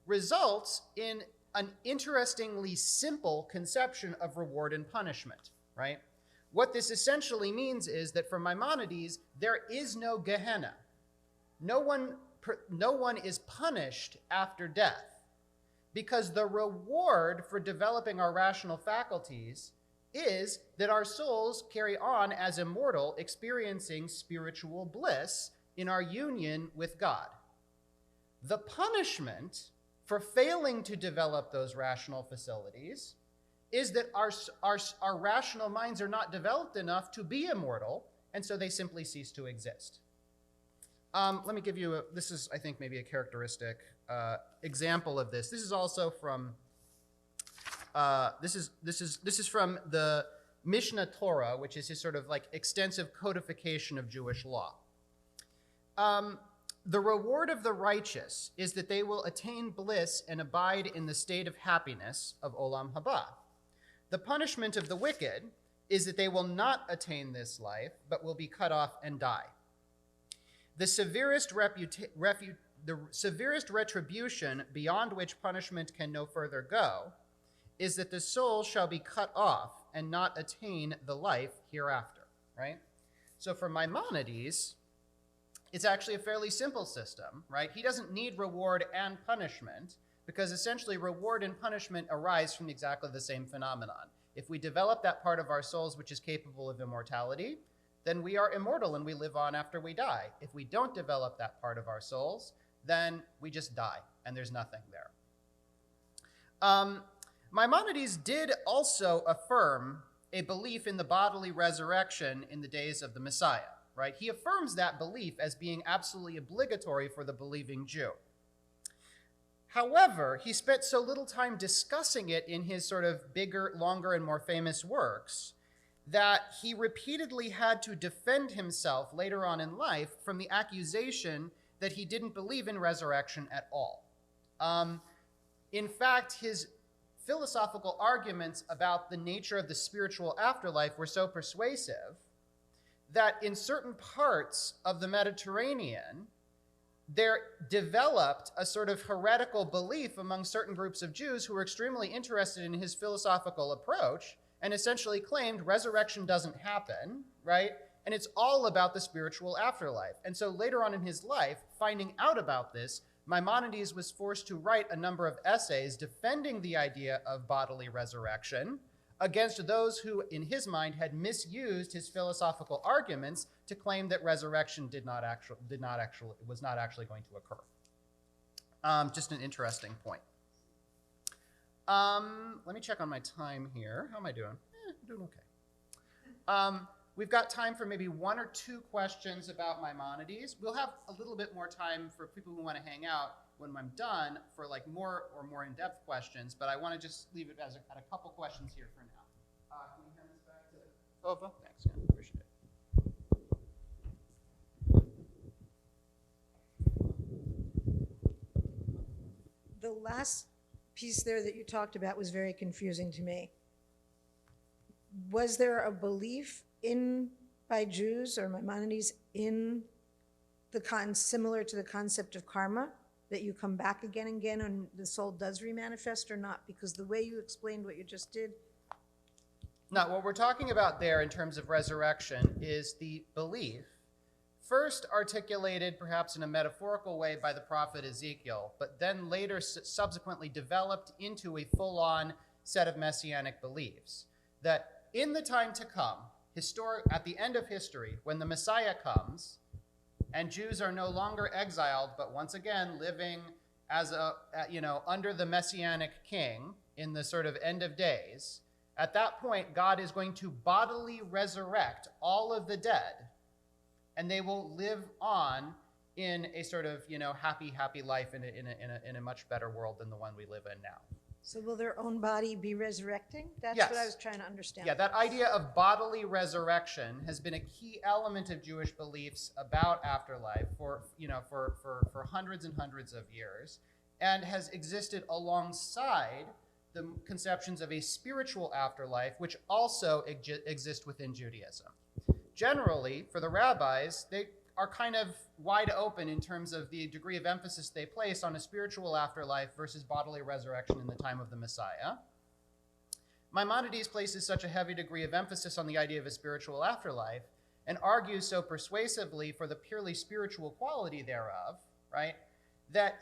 A: results in an interestingly simple conception of reward and punishment, right? What this essentially means is that for Maimonides, there is no Gehenna. No one is punished after death, because the reward for developing our rational faculties is that our souls carry on as immortal, experiencing spiritual bliss in our union with God. The punishment for failing to develop those rational facilities is that our rational minds are not developed enough to be immortal, and so they simply cease to exist. Let me give you this is, I think, maybe a characteristic example of this. This is also from this is from the Mishnah Torah, which is his sort of like extensive codification of Jewish law. The reward of the righteous is that they will attain bliss and abide in the state of happiness of Olam Haba. The punishment of the wicked is that they will not attain this life, but will be cut off and die. The severest retribution, beyond which punishment can no further go, is that the soul shall be cut off and not attain the life hereafter, right? So for Maimonides, it's actually a fairly simple system, right? He doesn't need reward and punishment, because essentially reward and punishment arise from exactly the same phenomenon. If we develop that part of our souls which is capable of immortality, then we are immortal and we live on after we die. If we don't develop that part of our souls, then we just die and there's nothing there. Maimonides did also affirm a belief in the bodily resurrection in the days of the Messiah, right? He affirms that belief as being absolutely obligatory for the believing Jew. However, he spent so little time discussing it in his sort of bigger, longer, and more famous works that he repeatedly had to defend himself later on in life from the accusation that he didn't believe in resurrection at all. In fact, his philosophical arguments about the nature of the spiritual afterlife were so persuasive that in certain parts of the Mediterranean, there developed a sort of heretical belief among certain groups of Jews who were extremely interested in his philosophical approach and essentially claimed resurrection doesn't happen, right? And it's all about the spiritual afterlife. And so later on in his life, finding out about this, Maimonides was forced to write a number of essays defending the idea of bodily resurrection against those who, in his mind, had misused his philosophical arguments to claim that resurrection was not actually going to occur. Just an interesting point. Let me check on my time here. How am I doing? I'm doing okay. We've got time for maybe one or two questions about Maimonides. We'll have a little bit more time for people who want to hang out when I'm done for like more in-depth questions, but I want to just leave it as at a couple questions here for now. Can we hand this back to Ova? Thanks, yeah, appreciate it.
E: The last piece there that you talked about was very confusing to me. Was there a belief by Jews or Maimonides in similar to the concept of karma, that you come back again and again and the soul does remanifest or not? Because the way you explained what you just did.
A: Now, what we're talking about there in terms of resurrection is the belief, first articulated perhaps in a metaphorical way by the prophet Ezekiel, but then later subsequently developed into a full-on set of messianic beliefs, that in the time to come, at the end of history, when the Messiah comes, and Jews are no longer exiled, but once again living as under the messianic king in the sort of end of days, at that point, God is going to bodily resurrect all of the dead, and they will live on in a sort of, happy life in a much better world than the one we live in now.
E: So will their own body be resurrecting? That's
A: Yes.
E: what I was trying to understand.
A: Yeah, that idea of bodily resurrection has been a key element of Jewish beliefs about afterlife for hundreds and hundreds of years, and has existed alongside the conceptions of a spiritual afterlife, which also exist within Judaism. Generally, for the rabbis, they are kind of wide open in terms of the degree of emphasis they place on a spiritual afterlife versus bodily resurrection in the time of the Messiah. Maimonides places such a heavy degree of emphasis on the idea of a spiritual afterlife and argues so persuasively for the purely spiritual quality thereof, right, that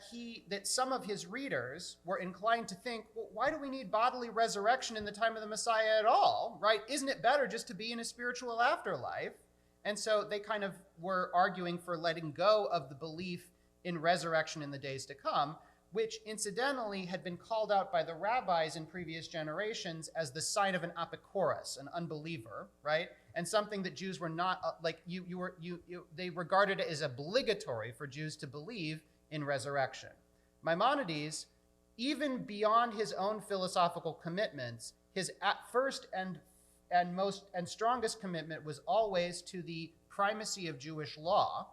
A: some of his readers were inclined to think, well, why do we need bodily resurrection in the time of the Messiah at all, right? Isn't it better just to be in a spiritual afterlife? And so they kind of were arguing for letting go of the belief in resurrection in the days to come, which incidentally had been called out by the rabbis in previous generations as the sign of an apikoros, an unbeliever, right? And something that Jews were not, they regarded it as obligatory for Jews to believe in resurrection. Maimonides, even beyond his own philosophical commitments, his at first and strongest commitment was always to the primacy of Jewish law.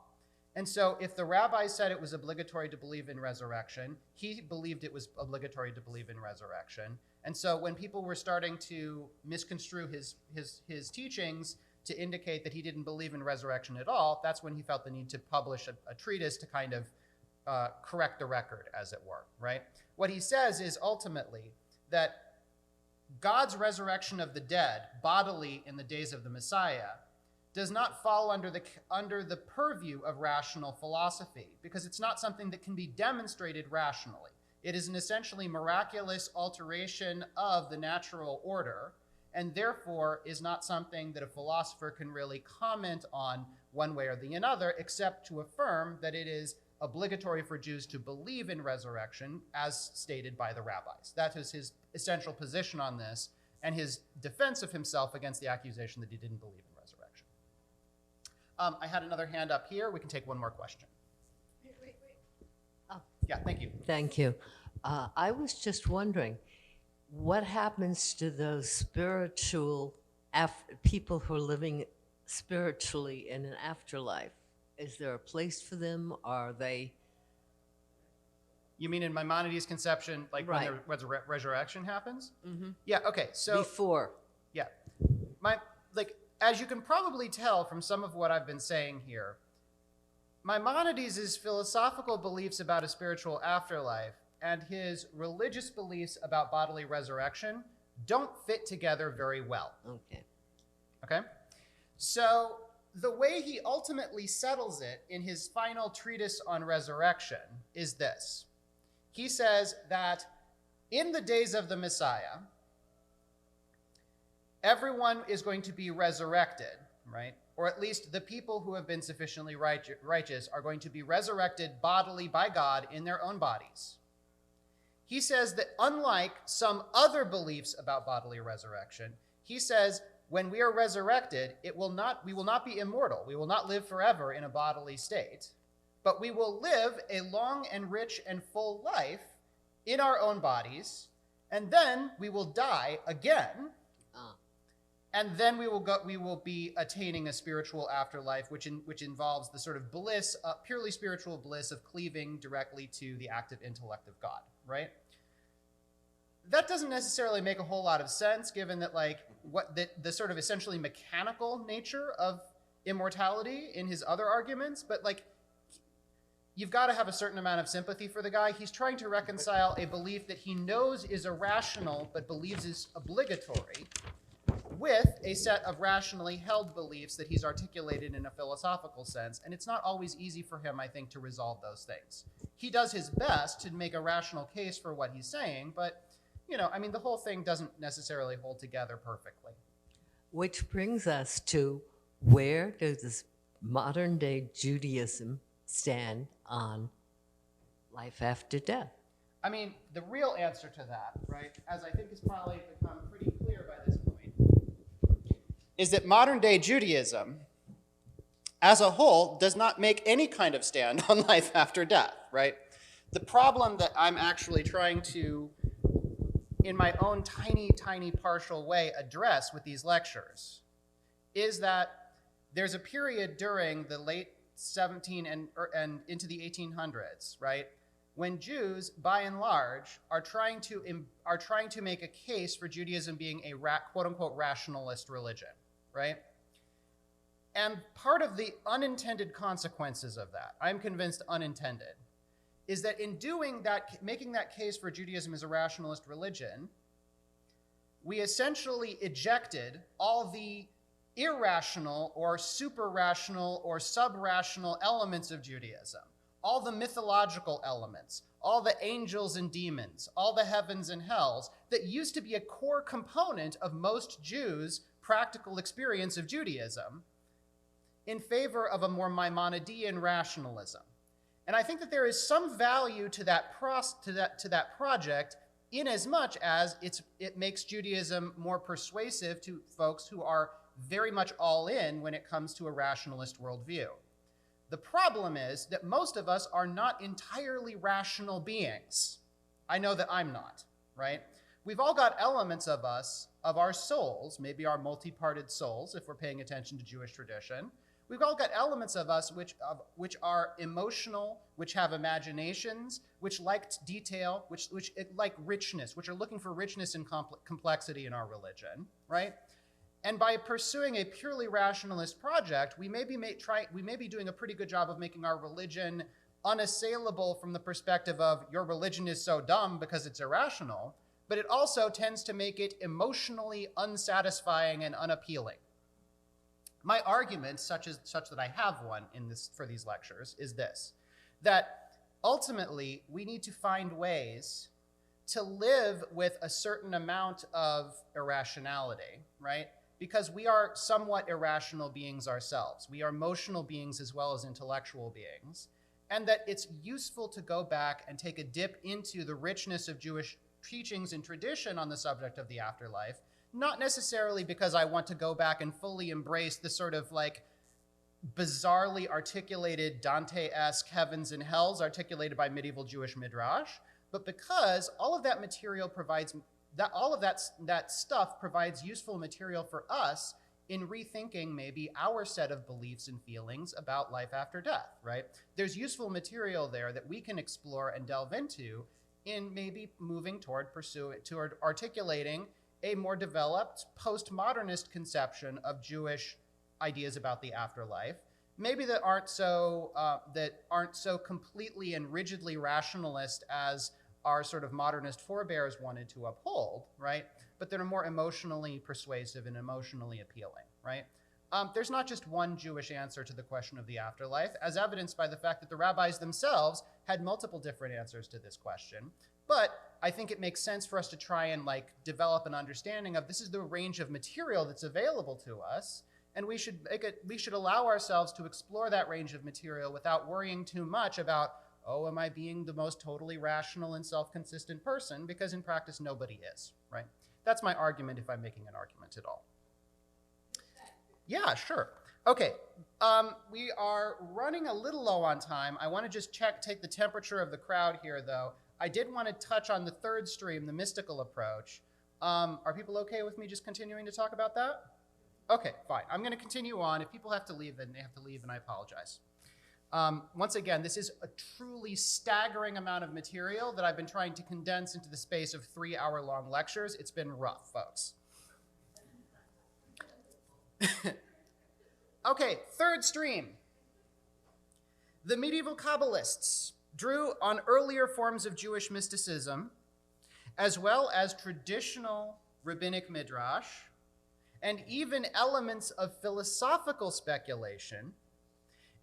A: And so if the rabbis said it was obligatory to believe in resurrection, he believed it was obligatory to believe in resurrection. And so when people were starting to misconstrue his teachings to indicate that he didn't believe in resurrection at all, that's when he felt the need to publish a treatise to kind of correct the record, as it were, right? What he says is ultimately that God's resurrection of the dead bodily in the days of the Messiah does not fall under the purview of rational philosophy, because it's not something that can be demonstrated rationally. It is an essentially miraculous alteration of the natural order, and therefore is not something that a philosopher can really comment on one way or the other, except to affirm that it is obligatory for Jews to believe in resurrection, as stated by the rabbis. That is his essential position on this, and his defense of himself against the accusation that he didn't believe in resurrection. I had another hand up here. We can take one more question.
E: Wait.
A: Yeah, thank you.
F: Thank you. I was just wondering, what happens to those spiritual people who are living spiritually in an afterlife? Is there a place for them? Are they?
A: You mean in Maimonides' conception, like
F: Right.
A: when the resurrection happens?
F: Mm-hmm.
A: Yeah, okay, so...
F: Before.
A: Yeah. As you can probably tell from some of what I've been saying here, Maimonides' philosophical beliefs about a spiritual afterlife and his religious beliefs about bodily resurrection don't fit together very well. Okay? So the way he ultimately settles it in his final treatise on resurrection is this. He says that in the days of the Messiah, everyone is going to be resurrected, right? Or at least the people who have been sufficiently righteous are going to be resurrected bodily by God in their own bodies. He says that unlike some other beliefs about bodily resurrection, he says when we are resurrected, we will not be immortal. We will not live forever in a bodily state, but we will live a long and rich and full life in our own bodies, and then we will die again, and then we will be attaining a spiritual afterlife, which involves the sort of bliss, purely spiritual bliss of cleaving directly to the active intellect of God, right? That doesn't necessarily make a whole lot of sense, given that the sort of essentially mechanical nature of immortality in his other arguments, but you've got to have a certain amount of sympathy for the guy. He's trying to reconcile a belief that he knows is irrational but believes is obligatory with a set of rationally held beliefs that he's articulated in a philosophical sense, and it's not always easy for him, I think, to resolve those things. He does his best to make a rational case for what he's saying, but, the whole thing doesn't necessarily hold together perfectly.
F: Which brings us to, where does this modern-day Judaism stand on life after death?
A: The real answer to that, right, as I think has probably become pretty clear by this point, is that modern-day Judaism, as a whole, does not make any kind of stand on life after death, right? The problem that I'm actually trying to, in my own tiny, tiny partial way, address with these lectures is that there's a period during the late 17 and into the 1800s, right, when Jews, by and large, are trying to make a case for Judaism being a quote-unquote rationalist religion, right? And part of the unintended consequences of that, I'm convinced unintended, is that in doing that, making that case for Judaism as a rationalist religion, we essentially ejected all the irrational or super-rational or sub-rational elements of Judaism, all the mythological elements, all the angels and demons, all the heavens and hells that used to be a core component of most Jews' practical experience of Judaism, in favor of a more Maimonidean rationalism. And I think that there is some value to that project, in as much as it makes Judaism more persuasive to folks who are very much all in when it comes to a rationalist worldview. The problem is that most of us are not entirely rational beings. I know that I'm not, right? We've all got elements of us, of our souls, maybe our multi-parted souls, if we're paying attention to Jewish tradition. We've all got elements of us which are emotional, which have imaginations, which like detail, which like richness, which are looking for richness and complexity in our religion, right? And by pursuing a purely rationalist project, we may be doing a pretty good job of making our religion unassailable from the perspective of your religion is so dumb because it's irrational, but it also tends to make it emotionally unsatisfying and unappealing. My argument, such that I have one for these lectures, is this: that ultimately we need to find ways to live with a certain amount of irrationality, right? Because we are somewhat irrational beings ourselves. We are emotional beings as well as intellectual beings, and that it's useful to go back and take a dip into the richness of Jewish teachings and tradition on the subject of the afterlife, not necessarily because I want to go back and fully embrace the sort of bizarrely articulated Dante-esque heavens and hells articulated by medieval Jewish midrash, but because all of that material that stuff provides useful material for us in rethinking maybe our set of beliefs and feelings about life after death, right? There's useful material there that we can explore and delve into in maybe moving toward articulating a more developed postmodernist conception of Jewish ideas about the afterlife, maybe that aren't so completely and rigidly rationalist as our sort of modernist forebears wanted to uphold, right? But that are more emotionally persuasive and emotionally appealing, right? There's not just one Jewish answer to the question of the afterlife, as evidenced by the fact that the rabbis themselves had multiple different answers to this question. But I think it makes sense for us to try and develop an understanding of this is the range of material that's available to us, and we should allow ourselves to explore that range of material without worrying too much about, oh, am I being the most totally rational and self-consistent person? Because in practice, nobody is, right? That's my argument if I'm making an argument at all. Yeah, sure. Okay, we are running a little low on time. I want to just take the temperature of the crowd here, though. I did want to touch on the third stream, the mystical approach. Are people okay with me just continuing to talk about that? Okay, fine. I'm going to continue on. If people have to leave, then they have to leave, and I apologize. Once again, this is a truly staggering amount of material that I've been trying to condense into the space of 3-hour-long lectures. It's been rough, folks. Okay, third stream. The medieval Kabbalists drew on earlier forms of Jewish mysticism, as well as traditional rabbinic midrash, and even elements of philosophical speculation,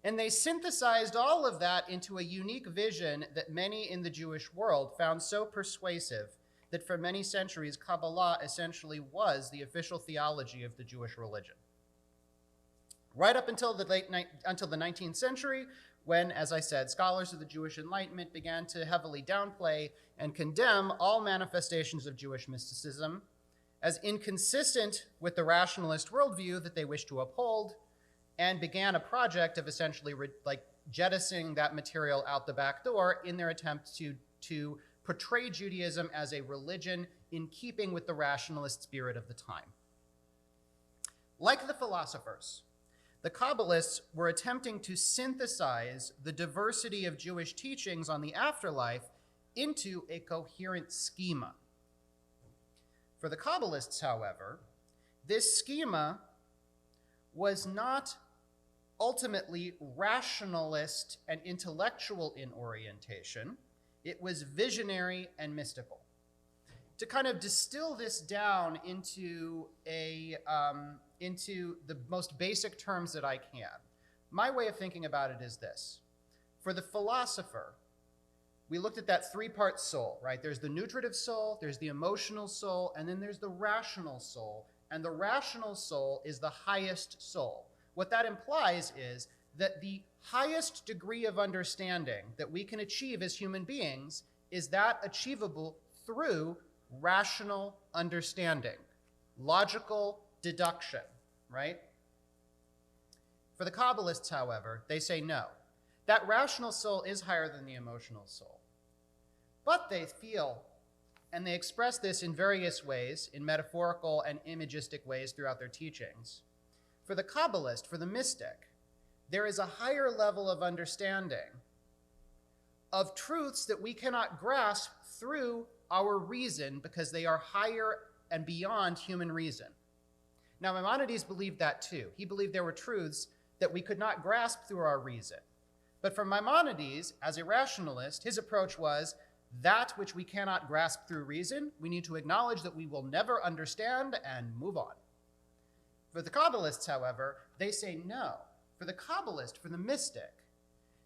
A: and they synthesized all of that into a unique vision that many in the Jewish world found so persuasive that for many centuries, Kabbalah essentially was the official theology of the Jewish religion. Right up until the 19th century, when, as I said, scholars of the Jewish Enlightenment began to heavily downplay and condemn all manifestations of Jewish mysticism as inconsistent with the rationalist worldview that they wished to uphold, and began a project of essentially jettisoning that material out the back door in their attempt to portray Judaism as a religion in keeping with the rationalist spirit of the time. Like the philosophers, the Kabbalists were attempting to synthesize the diversity of Jewish teachings on the afterlife into a coherent schema. For the Kabbalists, however, this schema was not ultimately rationalist and intellectual in orientation. It was visionary and mystical. To kind of distill this down into the most basic terms that I can, my way of thinking about it is this. For the philosopher, we looked at that three-part soul, right? There's the nutritive soul, there's the emotional soul, and then there's the rational soul. And the rational soul is the highest soul. What that implies is that the highest degree of understanding that we can achieve as human beings is that achievable through rational understanding, logical deduction, right? For the Kabbalists, however, they say no. That rational soul is higher than the emotional soul. But they feel, and they express this in various ways, in metaphorical and imagistic ways throughout their teachings. For the Kabbalist, for the mystic, there is a higher level of understanding of truths that we cannot grasp through our reason because they are higher and beyond human reason. Now, Maimonides believed that too. He believed there were truths that we could not grasp through our reason. But for Maimonides, as a rationalist, his approach was that which we cannot grasp through reason, we need to acknowledge that we will never understand and move on. For the Kabbalists, however, they say no. For the Kabbalist, for the mystic,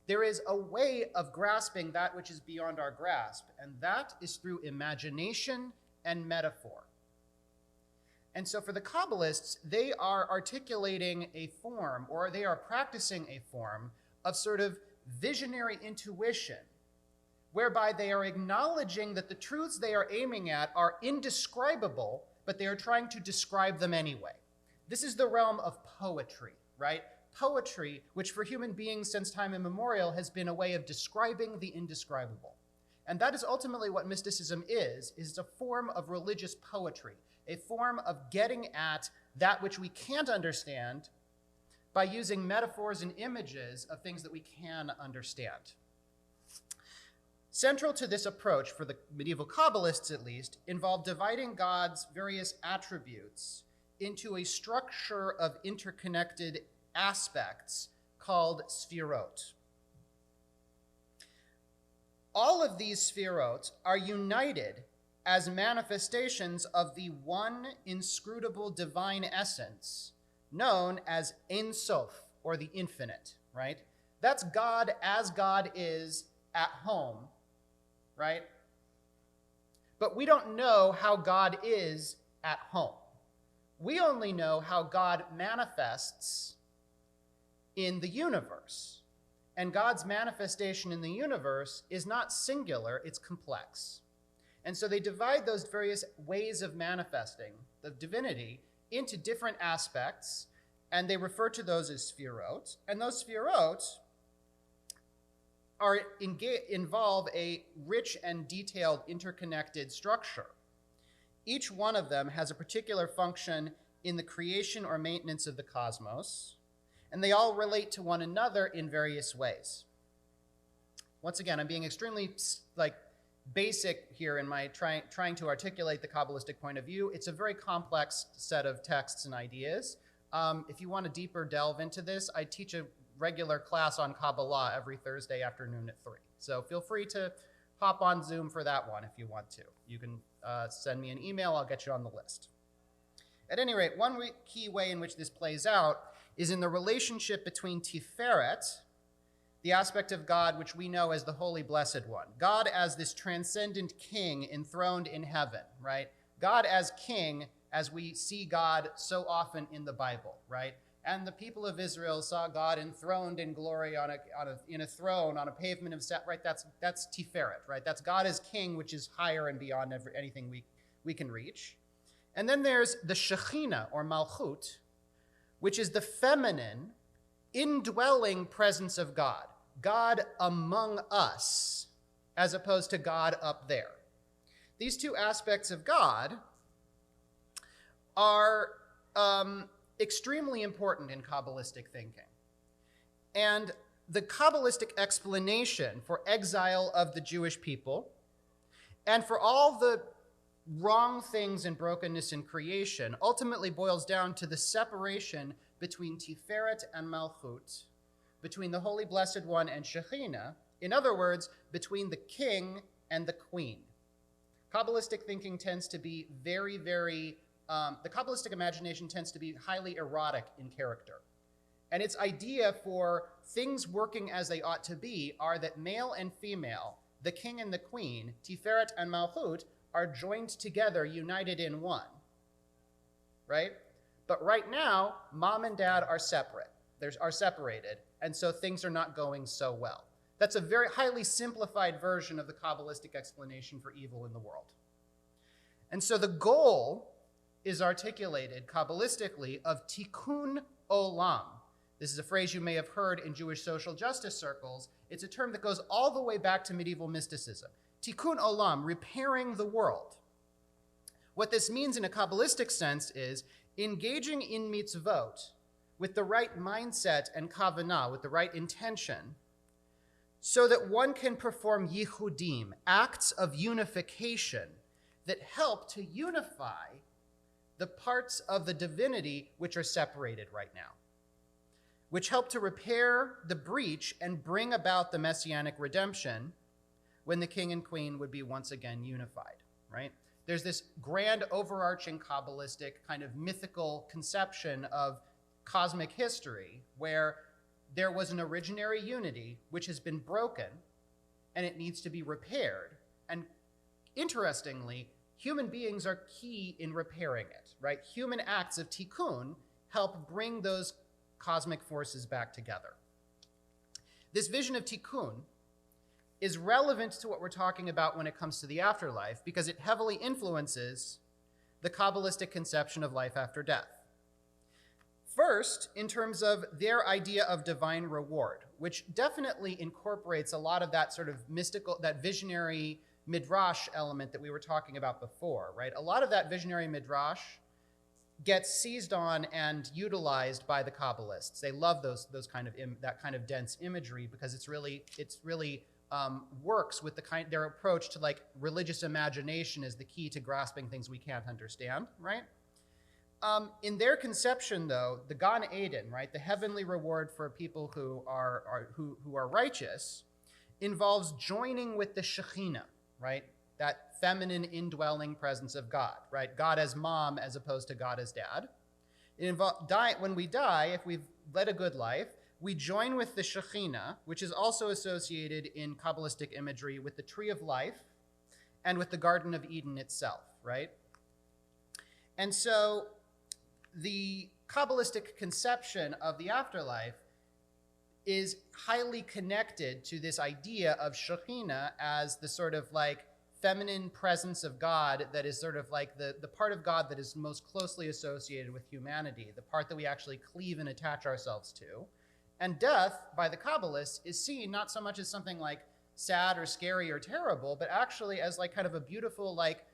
A: there is a way of grasping that which is beyond our grasp, and that is through imagination and metaphor. And so for the Kabbalists, they are articulating a form, or they are practicing a form of sort of visionary intuition, whereby they are acknowledging that the truths they are aiming at are indescribable, but they are trying to describe them anyway. This is the realm of poetry, right? Poetry, which for human beings since time immemorial has been a way of describing the indescribable. And that is ultimately what mysticism is a form of religious poetry, a form of getting at that which we can't understand by using metaphors and images of things that we can understand. Central to this approach, for the medieval Kabbalists at least, involved dividing God's various attributes into a structure of interconnected aspects called sphirot. All of these sphirot are united as manifestations of the one inscrutable divine essence known as Ein Sof, or the infinite, right? That's God as God is at home, right? But we don't know how God is at home. We only know how God manifests in the universe. And God's manifestation in the universe is not singular, it's complex. And so they divide those various ways of manifesting the divinity into different aspects, And they refer to those as sphirot. And those sphirot involve a rich and detailed interconnected structure. Each one of them has a particular function in the creation or maintenance of the cosmos, and they all relate to one another in various ways. Once again, I'm being extremely basic here in my trying to articulate the Kabbalistic point of view. It's a very complex set of texts and ideas. If you want to deeper delve into this, I teach a regular class on Kabbalah every Thursday afternoon at 3. So feel free to hop on Zoom for that one if you want to. You can send me an email, I'll get you on the list. At any rate, one key way in which this plays out is in the relationship between Tiferet, the aspect of God which we know as the Holy Blessed One. God as this transcendent king enthroned in heaven, right? God as king, as we see God so often in the Bible, right? And the people of Israel saw God enthroned in glory in a throne on a pavement of sand, right? That's Tiferet, right? That's God as king, which is higher and beyond anything we can reach. And then there's the Shekhinah, or Malchut, which is the feminine, indwelling presence of God. God among us, as opposed to God up there. These two aspects of God are extremely important in Kabbalistic thinking. And the Kabbalistic explanation for exile of the Jewish people and for all the wrong things and brokenness in creation ultimately boils down to the separation between Tiferet and Malchut, between the Holy Blessed One and Shekhinah, in other words, between the king and the queen. Kabbalistic thinking tends to be very, very, the Kabbalistic imagination tends to be highly erotic in character. And its idea for things working as they ought to be are that male and female, the king and the queen, Tiferet and Malchut, are joined together, united in one, right? But right now, mom and dad are separated, and so things are not going so well. That's a very highly simplified version of the Kabbalistic explanation for evil in the world. And so the goal is articulated Kabbalistically of tikkun olam. This is a phrase you may have heard in Jewish social justice circles. It's a term that goes all the way back to medieval mysticism. Tikkun olam, repairing the world. What this means in a Kabbalistic sense is engaging in mitzvot with the right mindset and kavanah, with the right intention, so that one can perform yichudim, acts of unification that help to unify the parts of the divinity which are separated right now, which help to repair the breach and bring about the messianic redemption when the king and queen would be once again unified, right? There's this grand overarching Kabbalistic kind of mythical conception of cosmic history where there was an originary unity which has been broken and it needs to be repaired. And interestingly, human beings are key in repairing it, right? Human acts of tikkun help bring those cosmic forces back together. This vision of tikkun is relevant to what we're talking about when it comes to the afterlife because it heavily influences the Kabbalistic conception of life after death. First, in terms of their idea of divine reward, which definitely incorporates a lot of that sort of mystical, that visionary midrash element that we were talking about before, right? A lot of that visionary midrash gets seized on and utilized by the Kabbalists. They love that kind of dense imagery because it's really works with their approach to like religious imagination is the key to grasping things we can't understand, right? In their conception, though, the Gan Eden, right, the heavenly reward for people who are righteous, involves joining with the Shekhinah, right, that feminine indwelling presence of God, right, God as mom as opposed to God as dad. When we die, if we've led a good life, we join with the Shekhinah, which is also associated in Kabbalistic imagery with the tree of life and with the Garden of Eden itself, right? And so the Kabbalistic conception of the afterlife is highly connected to this idea of Shekhinah as the sort of like feminine presence of God that is sort of like the part of God that is most closely associated with humanity, the part that we actually cleave and attach ourselves to. And death, by the Kabbalists, is seen not so much as something like sad or scary or terrible, but actually as like kind of a beautiful, like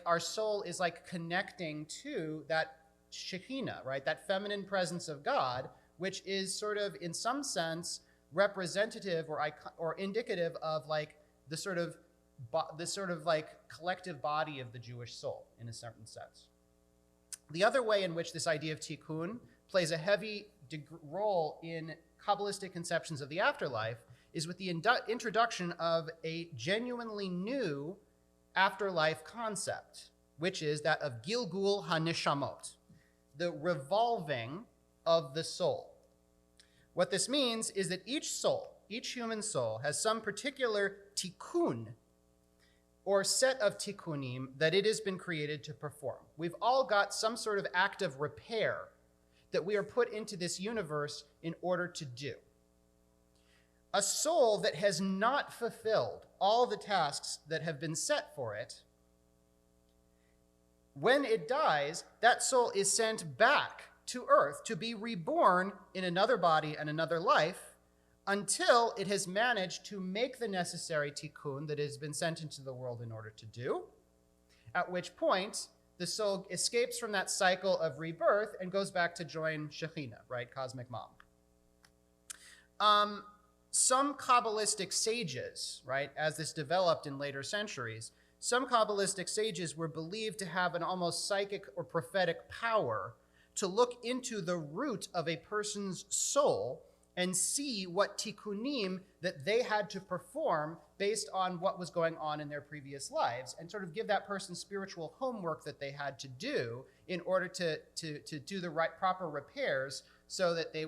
A: our soul is like connecting to that Shekhinah, right? That feminine presence of God, which is sort of in some sense representative or indicative of like the sort of like collective body of the Jewish soul in a certain sense. The other way in which this idea of tikkun plays a heavy role in Kabbalistic conceptions of the afterlife is with the introduction of a genuinely new afterlife concept, which is that of Gilgul HaNeshamot, the revolving of the soul. What this means is that each soul, each human soul, has some particular tikkun, or set of tikkunim that it has been created to perform. We've all got some sort of act of repair that we are put into this universe in order to do. A soul that has not fulfilled all the tasks that have been set for it, when it dies, that soul is sent back to earth to be reborn in another body and another life, until it has managed to make the necessary tikkun that has been sent into the world in order to do, at which point the soul escapes from that cycle of rebirth and goes back to join Shekhinah, right, cosmic mom. Some Kabbalistic sages, right, as this developed in later centuries, some Kabbalistic sages were believed to have an almost psychic or prophetic power to look into the root of a person's soul and see what tikkunim that they had to perform based on what was going on in their previous lives, and sort of give that person spiritual homework that they had to do in order to do the right proper repairs so that they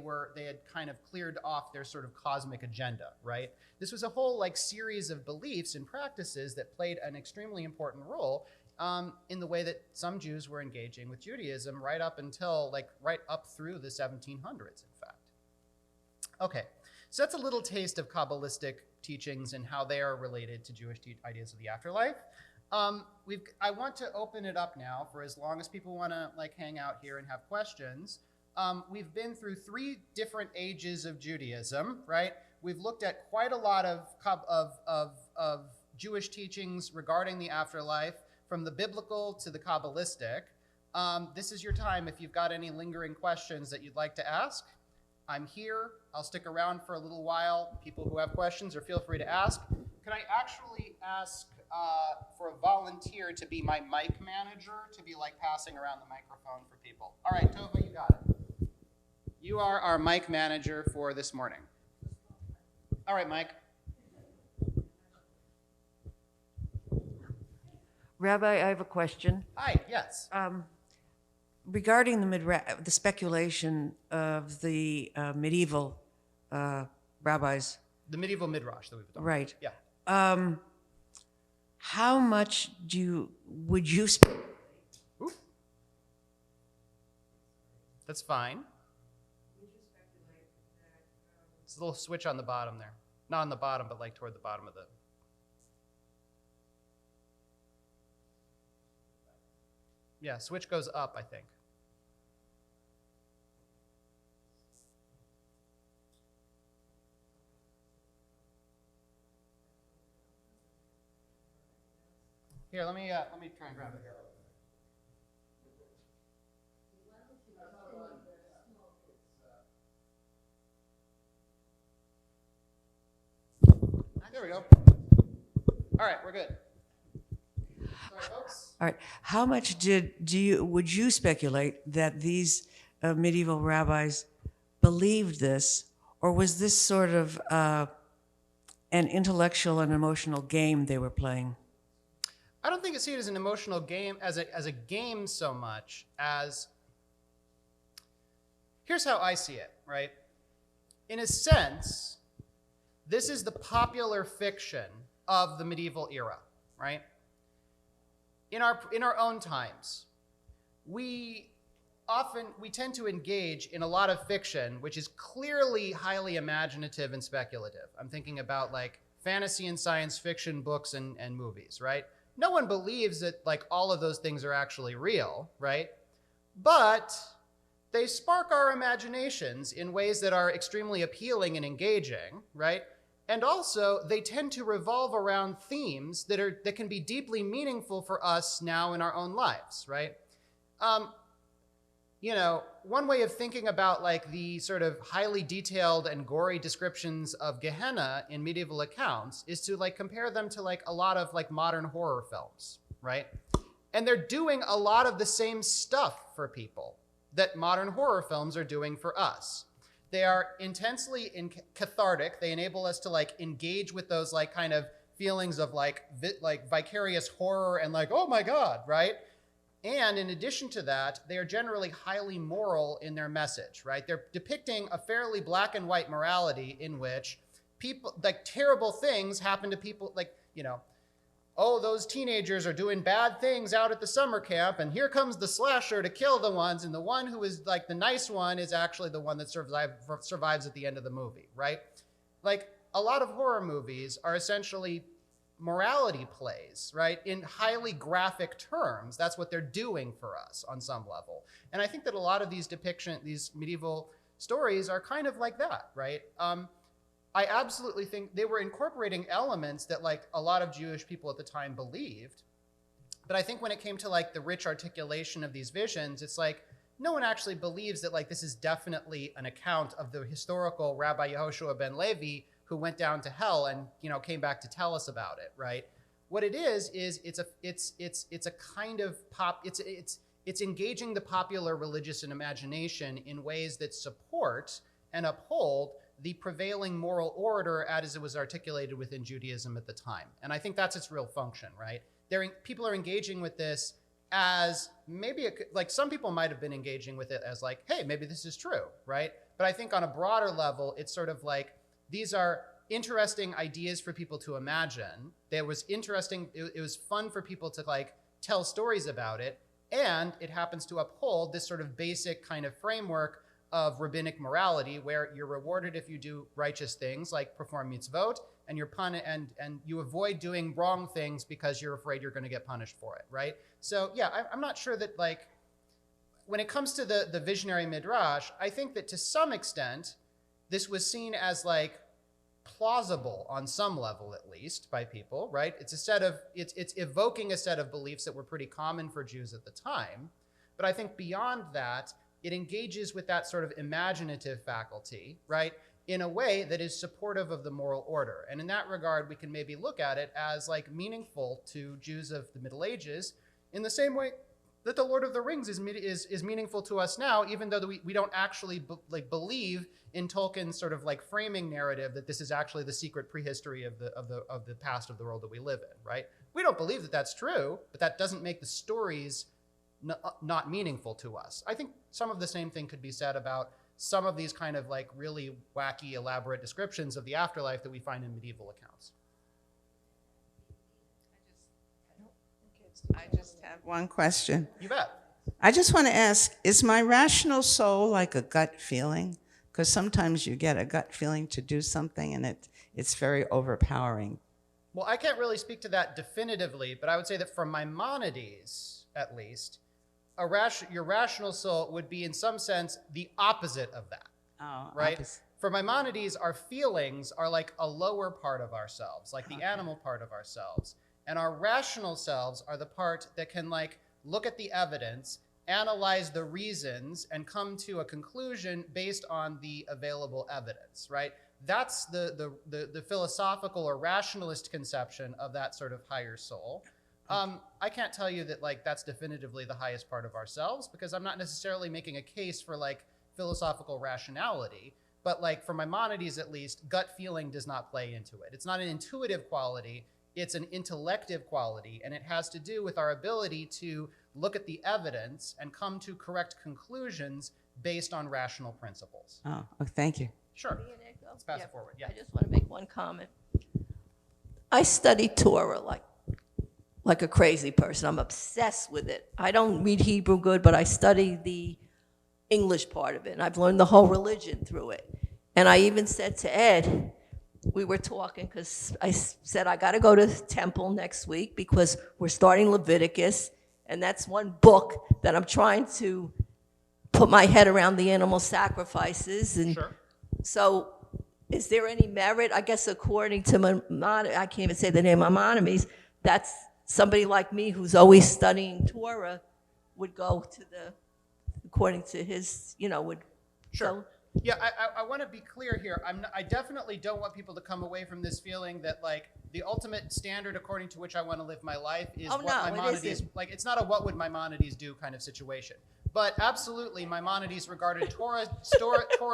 A: had kind of cleared off their sort of cosmic agenda, right? This was a whole like series of beliefs and practices that played an extremely important role in the way that some Jews were engaging with Judaism right up through the 1700s, in fact. Okay, so that's a little taste of Kabbalistic teachings and how they are related to Jewish ideas of the afterlife. I want to open it up now for as long as people want to like hang out here and have questions. We've been through 3 different ages of Judaism, right? We've looked at quite a lot of Jewish teachings regarding the afterlife, from the biblical to the Kabbalistic. This is your time if you've got any lingering questions that you'd like to ask. I'm here. I'll stick around for a little while. People who have questions, or feel free to ask. Can I actually ask for a volunteer to be my mic manager, to be like passing around the microphone for people? All right, Tova, you got it. You are our mic manager for this morning. All right, Mike.
G: Rabbi, I have a question.
A: Hi, yes.
G: Regarding the speculation of the medieval rabbis.
A: The medieval midrash that we've done.
G: Right.
A: Yeah.
G: How much would you
A: Ooh. That's fine. It's a little switch on the bottom there. Not on the bottom, but like toward the bottom of the... Yeah, switch goes up, I think. Here, let me try and grab it here. There we go. All right, we're good. Sorry, folks.
G: All right. How much would you speculate that these medieval rabbis believed this, or was this sort of an intellectual and emotional game they were playing?
A: I don't think I see it as an emotional game, as a game so much as, here's how I see it, right? In a sense, this is the popular fiction of the medieval era, right? In our own times, we tend to engage in a lot of fiction which is clearly highly imaginative and speculative. I'm thinking about like fantasy and science fiction books and movies, right? no one believes that like all of those things are actually real, right? But they spark our imaginations in ways that are extremely appealing and engaging, right? And also, they tend to revolve around themes that can be deeply meaningful for us now in our own lives, right? One way of thinking about like the sort of highly detailed and gory descriptions of Gehenna in medieval accounts is to like compare them to like a lot of like modern horror films, right? And they're doing a lot of the same stuff for people that modern horror films are doing for us. They are intensely cathartic. They enable us to like engage with those like kind of feelings of like vicarious horror and like, oh my God, right? And in addition to that, they are generally highly moral in their message, right? They're depicting a fairly black and white morality in which people, like terrible things happen to people, like, oh, those teenagers are doing bad things out at the summer camp, and here comes the slasher to kill the ones, and the one who is like the nice one is actually the one that survives at the end of the movie, right? Like a lot of horror movies are essentially morality plays, right? In highly graphic terms. That's what they're doing for us on some level. And I think that a lot of these these medieval stories are kind of like that, right? I absolutely think they were incorporating elements that like a lot of Jewish people at the time believed. But I think when it came to like the rich articulation of these visions, it's like no one actually believes that like this is definitely an account of the historical Rabbi Yehoshua ben Levi who went down to hell and came back to tell us about it, right? What it is it's a kind of it's engaging the popular religious imagination in ways that support and uphold the prevailing moral order as it was articulated within Judaism at the time. And I think that's its real function, right? People are engaging with this as maybe, like some people might have been engaging with it as like, hey, maybe this is true, right? But I think on a broader level, it's sort of like, these are interesting ideas for people to imagine. It was interesting, it was fun for people to like tell stories about it. And it happens to uphold this sort of basic kind of framework of rabbinic morality, where you're rewarded if you do righteous things like perform mitzvot, and you're and you avoid doing wrong things because you're afraid you're going to get punished for it, right? So yeah, I'm not sure that like when it comes to the visionary midrash, I think that to some extent this was seen as like plausible on some level, at least by people, right? It's it's evoking a set of beliefs that were pretty common for Jews at the time. But I think beyond that, it engages with that sort of imaginative faculty, right, in a way that is supportive of the moral order. And in that regard, we can maybe look at it as like meaningful to Jews of the Middle Ages in the same way that the Lord of the Rings is meaningful to us now, even though we don't actually believe in Tolkien's sort of like framing narrative that this is actually the secret prehistory of the past of the world that we live in, right? We don't believe that that's true, but that doesn't make the stories not meaningful to us. I think some of the same thing could be said about some of these kind of like really wacky, elaborate descriptions of the afterlife that we find in medieval accounts.
H: I just have one question.
A: You bet.
H: I just want to ask, is my rational soul like a gut feeling? Because sometimes you get a gut feeling to do something and it's very overpowering.
A: Well, I can't really speak to that definitively, but I would say that for Maimonides, at least, your rational soul would be in some sense the opposite of that, right?
H: Opposite.
A: For Maimonides, our feelings are like a lower part of ourselves, like the animal part of ourselves. And our rational selves are the part that can like look at the evidence, analyze the reasons, and come to a conclusion based on the available evidence, right? That's the philosophical or rationalist conception of that sort of higher soul. I can't tell you that like that's definitively the highest part of ourselves, because I'm not necessarily making a case for like philosophical rationality, but like for Maimonides at least, gut feeling does not play into it. It's not an intuitive quality, it's an intellective quality, and it has to do with our ability to look at the evidence and come to correct conclusions based on rational principles.
H: Oh, thank you.
A: Sure. Let's pass it forward. Yeah.
I: I just want to make one comment. I study Torah like a crazy person. I'm obsessed with it. I don't read Hebrew good, but I study the English part of it, and I've learned the whole religion through it. And I even said to Ed, we were talking because I said I got to go to temple next week because we're starting Leviticus, and that's one book that I'm trying to put my head around, the animal sacrifices. And
A: Sure.
I: so is there any merit? I guess according to I can't even say the name, Maimonides, that's somebody like me who's always studying Torah would go to according to his, would.
A: Sure.
I: So,
A: Yeah, I want to be clear here. I definitely don't want people to come away from this feeling that like the ultimate standard according to which I want to live my life is
I: Oh,
A: what
I: no, it
A: Maimonides,
I: isn't.
A: like it's not a what would Maimonides do kind of situation. But absolutely, Maimonides regarded Torah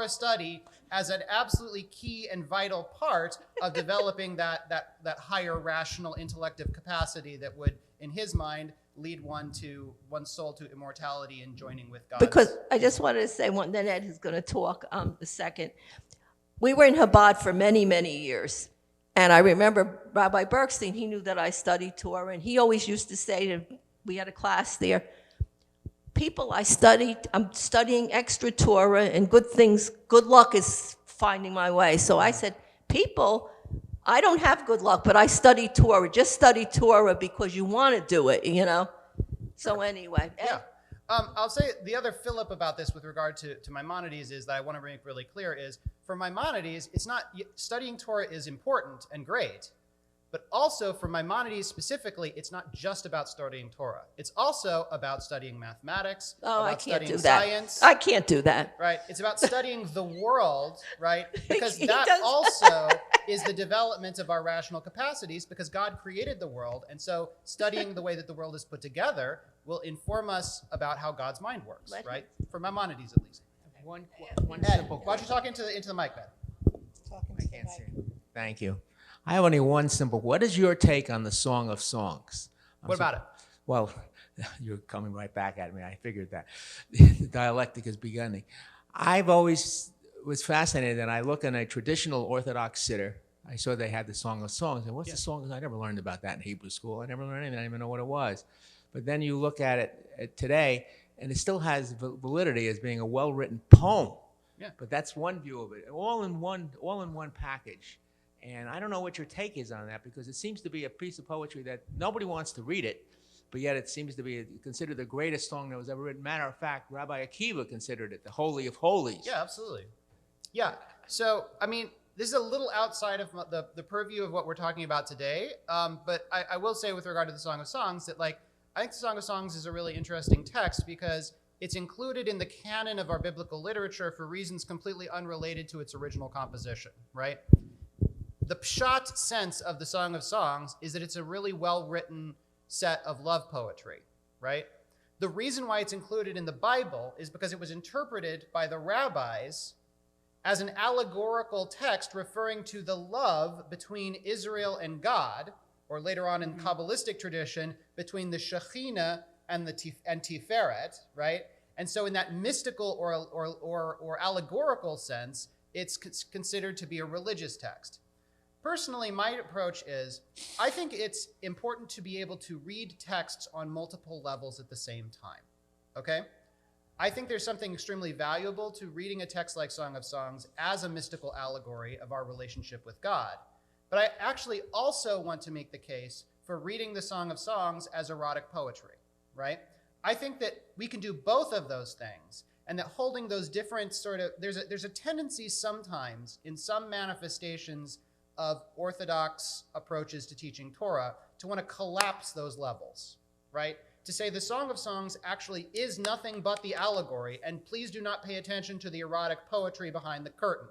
A: study as an absolutely key and vital part of developing that higher rational intellective capacity that would, in his mind, lead one's soul to immortality and joining with God.
I: because I just wanted to say one, then Ed is going to talk a second. We were in Chabad for many, many years. And I remember Rabbi Bergstein, he knew that I studied Torah, and he always used to say, we had a class there, I'm studying extra Torah, and good luck is finding my way. So I said, people, I don't have good luck, but I study Torah. Just study Torah because you want to do it, So anyway.
A: Yeah. I'll say the other fillip about this with regard to Maimonides is that I want to make really clear is for Maimonides, it's not studying Torah is important and great, but also for Maimonides specifically, it's not just about studying Torah. It's also about studying mathematics,
I: Oh, I
A: about
I: can't
A: studying
I: do that.
A: science.
I: I can't do that.
A: Right. It's about studying the world, right? Because
I: He
A: that
I: does.
A: also is the development of our rational capacities because God created the world. And so studying the way that the world is put together will inform us about how God's mind works, right? For Maimonides, at least.
J: One
A: Ed,
J: simple
A: why don't you talk into the mic, Ben?
J: I can't see. Thank you. I have only one simple. What is your take on the Song of Songs?
A: What about it?
J: Well, you're coming right back at me. I figured that. The dialectic is beginning. I've always was fascinated, and I look in a traditional Orthodox siddur. I saw they had the Song of Songs, and what's the Song? I never learned about that in Hebrew school. I never learned anything. I didn't even know what it was. But then you look at it today, and it still has validity as being a well-written poem.
A: Yeah.
J: But that's one view of it, all in one package. And I don't know what your take is on that, because it seems to be a piece of poetry that nobody wants to read it, but yet it seems to be considered the greatest song that was ever written. Matter of fact, Rabbi Akiva considered it the Holy of Holies.
A: Yeah, absolutely. Yeah. So, I mean, this is a little outside of the purview of what we're talking about today. But I will say with regard to the Song of Songs that, like, I think the Song of Songs is a really interesting text because it's included in the canon of our biblical literature for reasons completely unrelated to its original composition, right? The pshat sense of the Song of Songs is that it's a really well-written set of love poetry, right? The reason why it's included in the Bible is because it was interpreted by the rabbis as an allegorical text referring to the love between Israel and God, or later on in Kabbalistic tradition, between the Shekhinah and Tiferet, right? And so in that mystical or allegorical sense, it's considered to be a religious text. Personally, my approach is, I think it's important to be able to read texts on multiple levels at the same time, okay? I think there's something extremely valuable to reading a text like Song of Songs as a mystical allegory of our relationship with God. But I actually also want to make the case for reading the Song of Songs as erotic poetry, right? I think that we can do both of those things, and that holding those different there's a tendency sometimes in some manifestations of Orthodox approaches to teaching Torah to want to collapse those levels, right? To say the Song of Songs actually is nothing but the allegory, and please do not pay attention to the erotic poetry behind the curtain.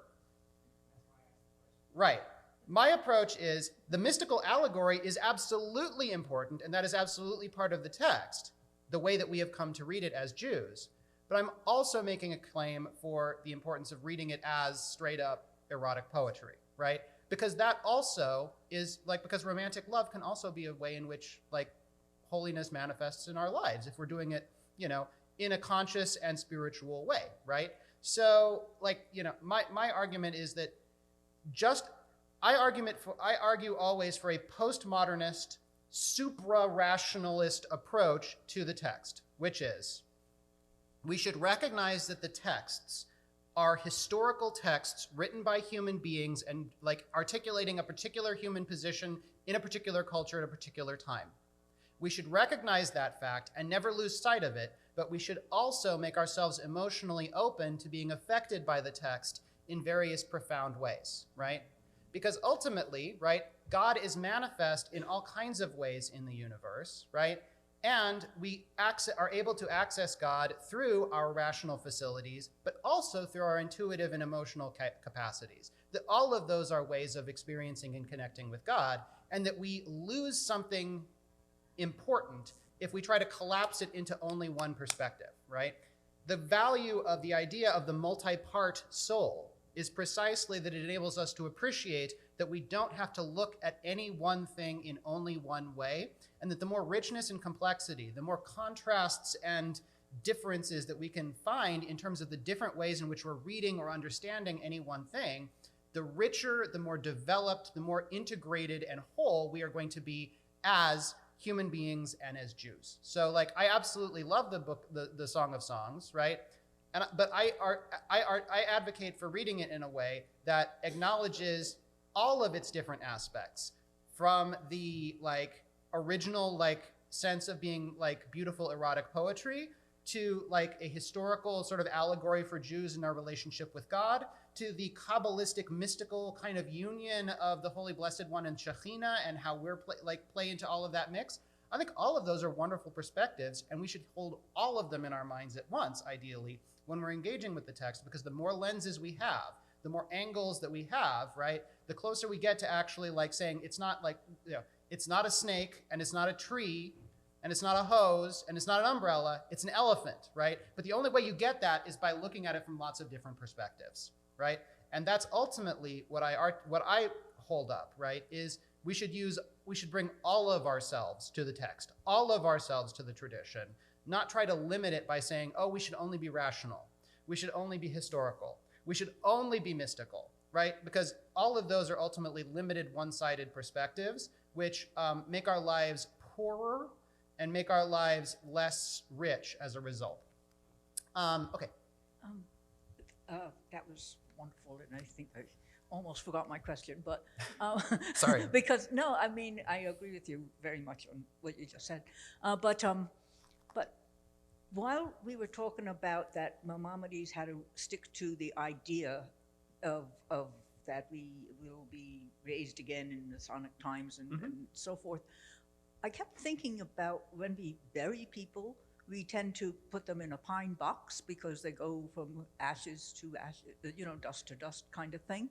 A: Right. My approach is the mystical allegory is absolutely important, and that is absolutely part of the text, the way that we have come to read it as Jews. But I'm also making a claim for the importance of reading it as straight up erotic poetry, right? Because that also is because romantic love can also be a way in which holiness manifests in our lives if we're doing it, in a conscious and spiritual way, right? So my argument is that I argue always for a postmodernist, supra-rationalist approach to the text, which is we should recognize that the texts are historical texts written by human beings and like articulating a particular human position in a particular culture at a particular time. We should recognize that fact and never lose sight of it, but we should also make ourselves emotionally open to being affected by the text in various profound ways, right? Because ultimately, right, God is manifest in all kinds of ways in the universe, right? And we are able to access God through our rational facilities, but also through our intuitive and emotional capacities. That all of those are ways of experiencing and connecting with God, and that we lose something important if we try to collapse it into only one perspective, right? The value of the idea of the multi-part soul is precisely that it enables us to appreciate that we don't have to look at any one thing in only one way, and that the more richness and complexity, the more contrasts and differences that we can find in terms of the different ways in which we're reading or understanding any one thing, the richer, the more developed, the more integrated and whole we are going to be as human beings and as Jews. So like, I absolutely love the book, the Song of Songs, right? But I advocate for reading it in a way that acknowledges all of its different aspects, from the like original like sense of being like beautiful erotic poetry to like a historical sort of allegory for Jews and our relationship with God, to the Kabbalistic mystical kind of union of the Holy Blessed One and Shekhinah and how we're play into all of that mix. I think all of those are wonderful perspectives, and we should hold all of them in our minds at once, ideally, when we're engaging with the text, because the more lenses we have, the more angles that we have, right, the closer we get to actually like saying it's not like, you know, it's not a snake and it's not a tree and it's not a hose and it's not an umbrella, it's an elephant, right? But the only way you get that is by looking at it from lots of different perspectives, right? And that's ultimately what I hold up, right, is we should bring all of ourselves to the text, all of ourselves to the tradition, not try to limit it by saying, oh, we should only be rational, we should only be historical, we should only be mystical, right? Because all of those are ultimately limited, one-sided perspectives, which make our lives poorer and make our lives less rich as a result. Okay.
K: That was wonderful, and I think I almost forgot my question, but
A: Sorry.
K: because no, I mean I agree with you very much on what you just said, but while we were talking about that Maimonides had to stick to the idea of that we will be raised again in the Sonic times and so forth, I kept thinking about when we bury people, we tend to put them in a pine box because they go from ashes to ashes, you know, dust to dust kind of thing.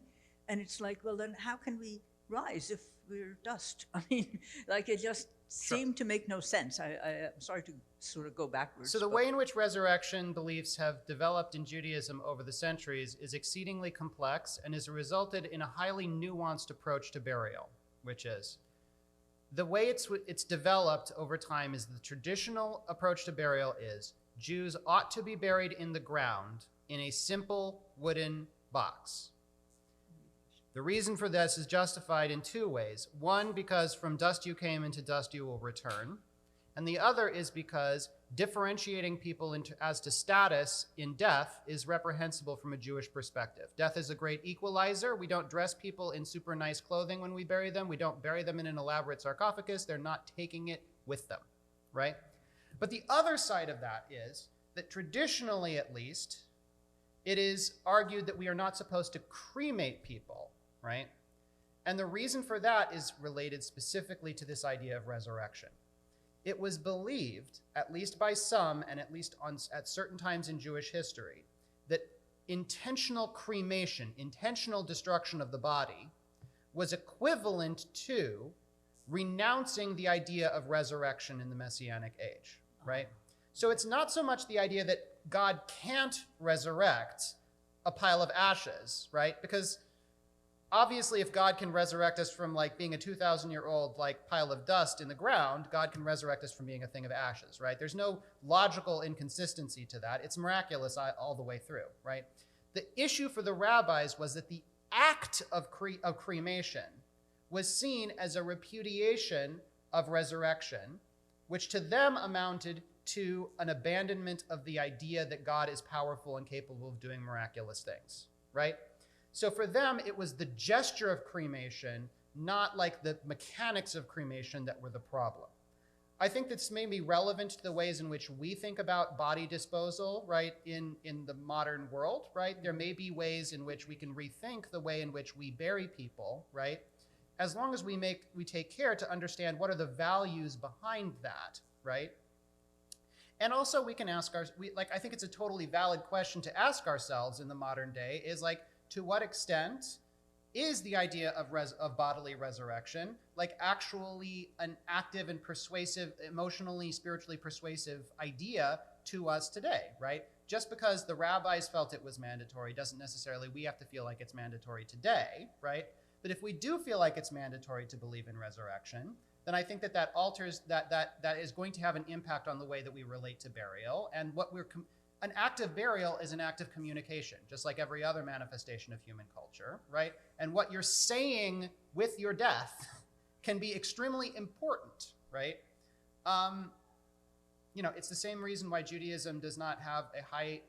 K: And it's like, well, then how can we rise if we're dust? I mean, like it just seemed to make no sense. I'm sorry to sort of go backwards.
A: So the way in which resurrection beliefs have developed in Judaism over the centuries is exceedingly complex and has resulted in a highly nuanced approach to burial, which is the way it's developed over time is the traditional approach to burial is Jews ought to be buried in the ground in a simple wooden box. The reason for this is justified in two ways. One, because from dust you came, into dust you will return. And the other is because differentiating people as to status in death is reprehensible from a Jewish perspective. Death is a great equalizer. We don't dress people in super nice clothing when we bury them. We don't bury them in an elaborate sarcophagus. They're not taking it with them, right? But the other side of that is that traditionally, at least, it is argued that we are not supposed to cremate people, right? And the reason for that is related specifically to this idea of resurrection. It was believed, at least by some, and at least at certain times in Jewish history, that intentional cremation, intentional destruction of the body, was equivalent to renouncing the idea of resurrection in the Messianic age, right? So it's not so much the idea that God can't resurrect a pile of ashes, right? Because obviously, if God can resurrect us from like being a 2,000-year-old like pile of dust in the ground, God can resurrect us from being a thing of ashes, right? There's no logical inconsistency to that. It's miraculous all the way through, right? The issue for the rabbis was that the act of cremation was seen as a repudiation of resurrection, which to them amounted to an abandonment of the idea that God is powerful and capable of doing miraculous things, right? So for them, it was the gesture of cremation, not like the mechanics of cremation, that were the problem. I think this may be relevant to the ways in which we think about body disposal, right, in the modern world, right? There may be ways in which we can rethink the way in which we bury people, right? As long as we take care to understand what are the values behind that, right? And also we can ask I think it's a totally valid question to ask ourselves in the modern day is like, to what extent is the idea of bodily resurrection like actually an active and persuasive, emotionally, spiritually persuasive idea to us today, right? Just because the rabbis felt it was mandatory doesn't necessarily we have to feel like it's mandatory today, right? But if we do feel like it's mandatory to believe in resurrection, then I think that alters, that is going to have an impact on the way that we relate to burial. And an act of burial is an act of communication, just like every other manifestation of human culture, right? And what you're saying with your death can be extremely important, right? It's the same reason why Judaism does not have a high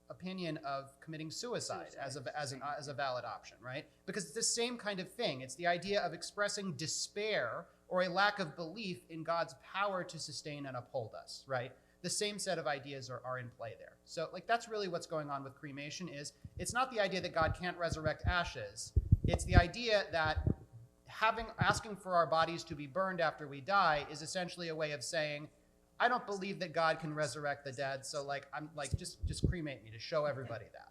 A: opinion of committing suicide as a valid option, right? Because it's the same kind of thing. It's the idea of expressing despair or a lack of belief in God's power to sustain and uphold us, right? The same set of ideas are in play there. So that's really what's going on with cremation is it's not the idea that God can't resurrect ashes. It's the idea that asking for our bodies to be burned after we die is essentially a way of saying, I don't believe that God can resurrect the dead, so just cremate me to show everybody that.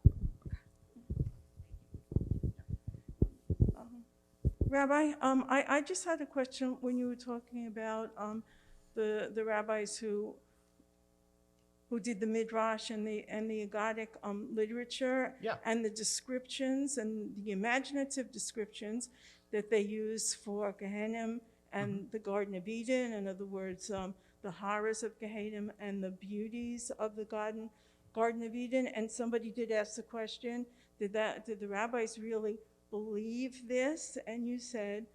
L: Rabbi, I just had a question when you were talking about the rabbis who did the midrash and the Aggadic literature,
A: Yeah.
L: and the descriptions and the imaginative descriptions that they use for Gehenna and the Garden of Eden. In other words, the horrors of Gehenna and the beauties of the Garden of Eden. And somebody did ask the question, did the rabbis really believe this? And you said,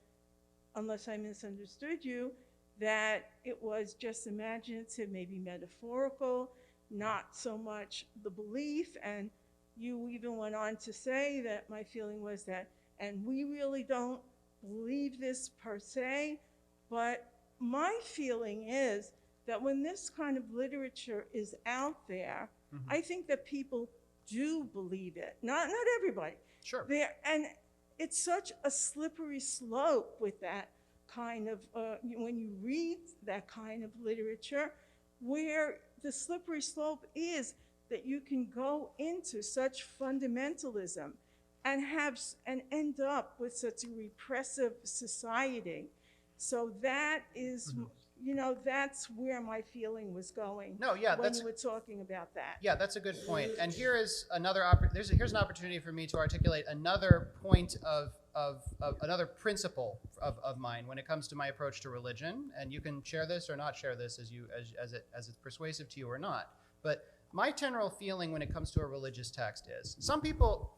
L: unless I misunderstood you, that it was just imaginative, maybe metaphorical, not so much the belief. And you even went on to say that my feeling was that, and we really don't believe this per se, but my feeling is that when this kind of literature is out there, I think that people do believe it. Not everybody.
A: Sure.
L: And it's such a slippery slope with that kind of, when you read that kind of literature, where the slippery slope is that you can go into such fundamentalism and end up with such a repressive society. So that is, that's where my feeling was going.
A: No, yeah,
L: when you were talking about that.
A: Yeah, that's a good point. And here is here's an opportunity for me to articulate another point of another principle of mine when it comes to my approach to religion. And you can share this or not share this as it's persuasive to you or not. But my general feeling when it comes to a religious text is some people,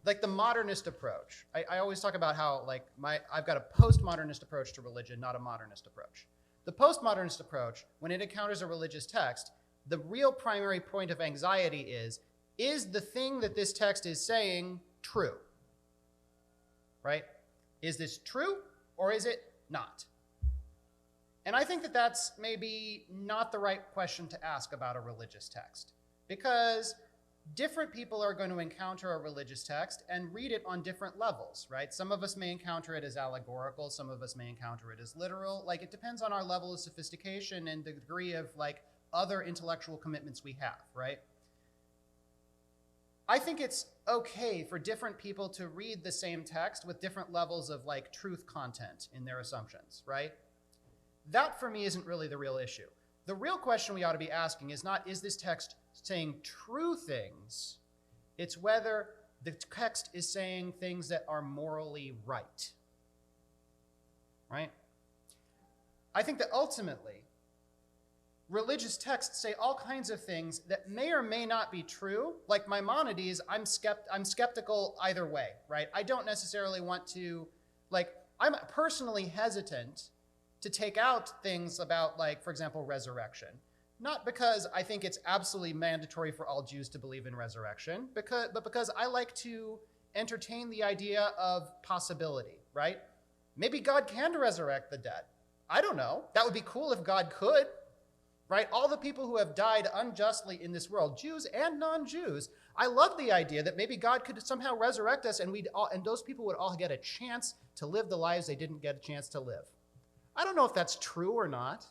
A: like the modernist approach. I always talk about how I've got a postmodernist approach to religion, not a modernist approach. The postmodernist approach, when it encounters a religious text, the real primary point of anxiety is the thing that this text is saying true? Right? Is this true or is it not? And I think that that's maybe not the right question to ask about a religious text, because different people are going to encounter a religious text and read it on different levels, right? Some of us may encounter it as allegorical, some of us may encounter it as literal. It depends on our level of sophistication and the degree of other intellectual commitments we have, right? I think it's okay for different people to read the same text with different levels of truth content in their assumptions, right? That for me isn't really the real issue. The real question we ought to be asking is not, is this text saying true things? It's whether the text is saying things that are morally right. Right? I think that ultimately, religious texts say all kinds of things that may or may not be true. Like Maimonides, I'm skeptical either way, right? I don't necessarily want to, I'm personally hesitant to take out things about, for example, resurrection, not because I think it's absolutely mandatory for all Jews to believe in resurrection, but because I like to entertain the idea of possibility, right? Maybe God can resurrect the dead. I don't know. That would be cool if God could, right? All the people who have died unjustly in this world, Jews and non-Jews, I love the idea that maybe God could somehow resurrect us and those people would all get a chance to live the lives they didn't get a chance to live. I don't know if that's true or not,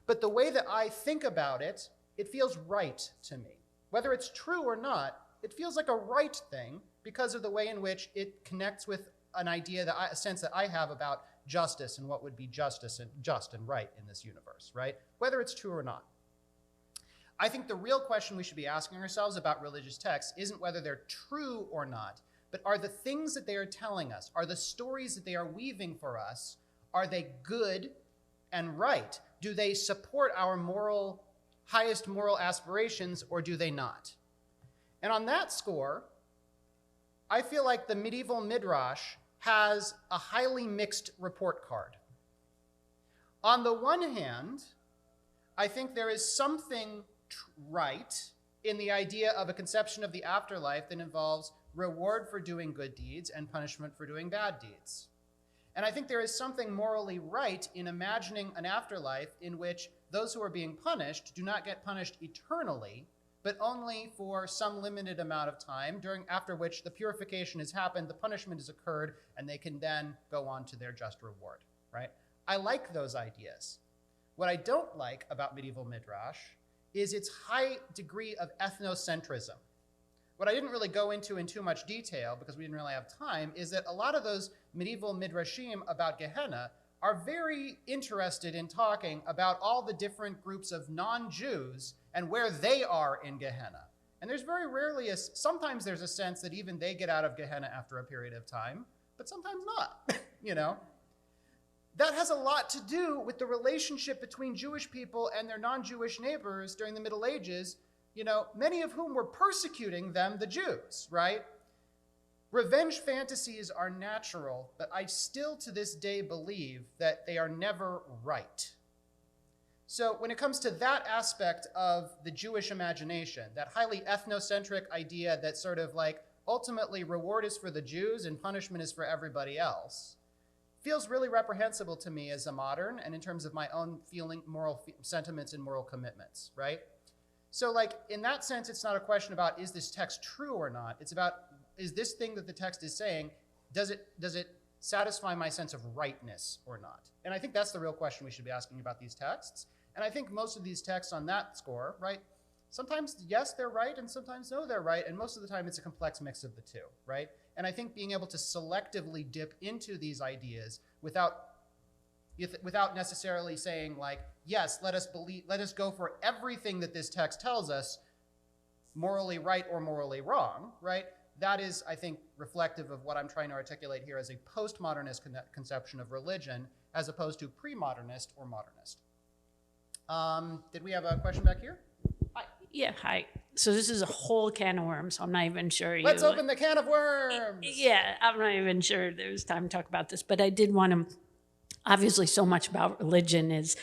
A: but the way that I think about it, it feels right to me. Whether it's true or not, it feels like a right thing because of the way in which it connects with an idea, a sense that I have about justice and what would be justice and just and right in this universe, right? Whether it's true or not. I think the real question we should be asking ourselves about religious texts isn't whether they're true or not, but are the things that they are telling us, are the stories that they are weaving for us, are they good and right? Do they support our highest moral aspirations, or do they not? And on that score, I feel like the medieval midrash has a highly mixed report card. On the one hand, I think there is something right in the idea of a conception of the afterlife that involves reward for doing good deeds and punishment for doing bad deeds. And I think there is something morally right in imagining an afterlife in which those who are being punished do not get punished eternally, but only for some limited amount of time, after which the purification has happened, the punishment has occurred, and they can then go on to their just reward, right? I like those ideas. What I don't like about medieval midrash is its high degree of ethnocentrism. What I didn't really go into in too much detail, because we didn't really have time, is that a lot of those medieval midrashim about Gehenna are very interested in talking about all the different groups of non-Jews and where they are in Gehenna. And there's very rarely, sometimes there's a sense that even they get out of Gehenna after a period of time, but sometimes not, you know? That has a lot to do with the relationship between Jewish people and their non-Jewish neighbors during the Middle Ages, you know, many of whom were persecuting them, the Jews, right? Revenge fantasies are natural, but I still to this day believe that they are never right. So when it comes to that aspect of the Jewish imagination, that highly ethnocentric idea that sort of like ultimately reward is for the Jews and punishment is for everybody else, feels really reprehensible to me as a modern and in terms of my own moral sentiments and moral commitments, right? So like in that sense, it's not a question about is this text true or not. It's about is this thing that the text is saying, does it satisfy my sense of rightness or not? And I think that's the real question we should be asking about these texts. And I think most of these texts on that score, right? Sometimes, yes, they're right, and sometimes, no, they're right, and most of the time it's a complex mix of the two, right? And I think being able to selectively dip into these ideas without necessarily saying like, yes, let us go for everything that this text tells us, morally right or morally wrong, right? That is, I think, reflective of what I'm trying to articulate here as a postmodernist conception of religion, as opposed to pre-modernist or modernist. Did we have a question back here?
D: Yeah, hi. So this is a whole can of worms, so I'm not even sure.
A: Let's open the can of worms.
D: Yeah, I'm not even sure there's time to talk about this, but I did want to, obviously so much about religion is,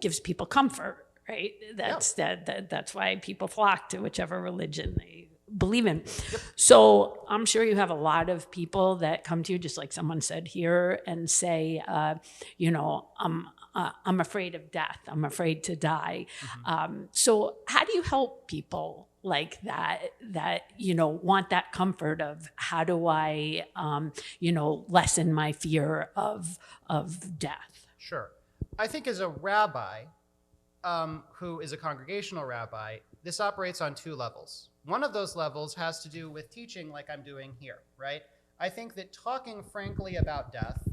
D: gives people comfort, right? That's why people flock to whichever religion they believe in. Yep. So I'm sure you have a lot of people that come to you, just like someone said here, and say, I'm afraid of death. I'm afraid to die. Mm-hmm. So how do you help people like that want that comfort of how do I, lessen my fear of death?
A: Sure. I think as a rabbi, who is a congregational rabbi, this operates on two levels. One of those levels has to do with teaching like I'm doing here, right? I think that talking frankly about death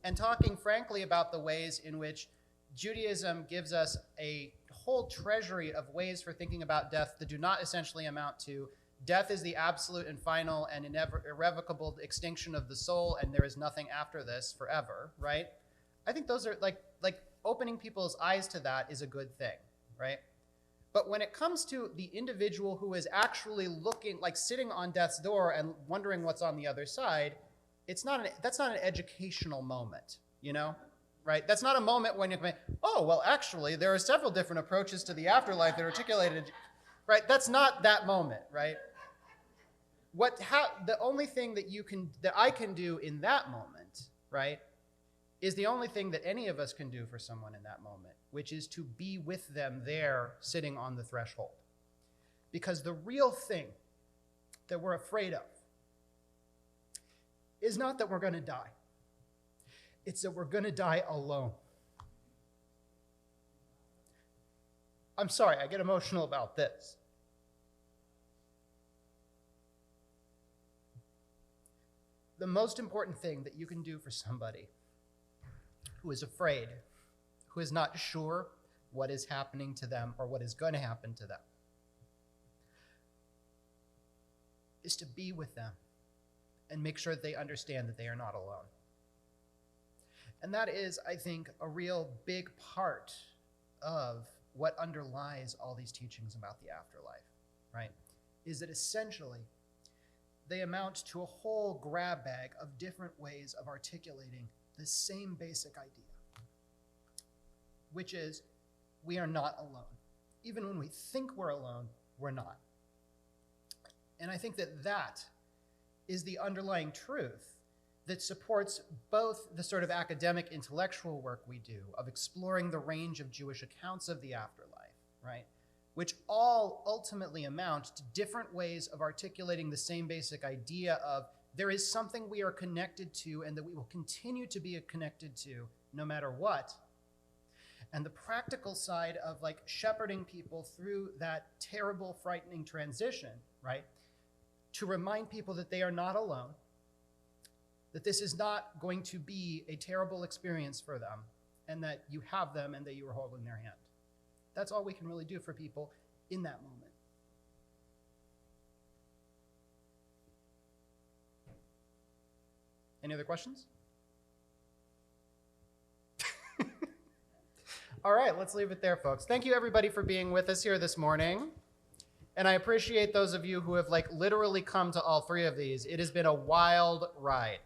A: and talking frankly about the ways in which Judaism gives us a whole treasury of ways for thinking about death that do not essentially amount to death is the absolute and final and irrevocable extinction of the soul and there is nothing after this forever, right? I think those are like opening people's eyes to that is a good thing, right? But when it comes to the individual who is actually looking, like sitting on death's door and wondering what's on the other side, that's not an educational moment, you know? right? That's not a moment when you can, oh, well, actually, there are several different approaches to the afterlife that are articulated, right? That's not that moment, right? The only thing that I can do in that moment, right, is the only thing that any of us can do for someone in that moment, which is to be with them there, sitting on the threshold. Because the real thing that we're afraid of is not that we're going to die. It's that we're going to die alone. I'm sorry, I get emotional about this. The most important thing that you can do for somebody who is afraid, who is not sure what is happening to them or what is going to happen to them, is to be with them and make sure that they understand that they are not alone. And that is, I think, a real big part of what underlies all these teachings about the afterlife, right? Is that essentially they amount to a whole grab bag of different ways of articulating the same basic idea, which is we are not alone. Even when we think we're alone, we're not. And I think that that is the underlying truth that supports both the sort of academic intellectual work we do of exploring the range of Jewish accounts of the afterlife, right? Which all ultimately amount to different ways of articulating the same basic idea of there is something we are connected to and that we will continue to be connected to no matter what. And the practical side of like shepherding people through that terrible, frightening transition, right? To remind people that they are not alone, that this is not going to be a terrible experience for them, and that you have them and that you are holding their hand. That's all we can really do for people in that moment. Any other questions? All right, let's leave it there, folks. Thank you, everybody, for being with us here this morning. And I appreciate those of you who have like literally come to all three of these. It has been a wild ride.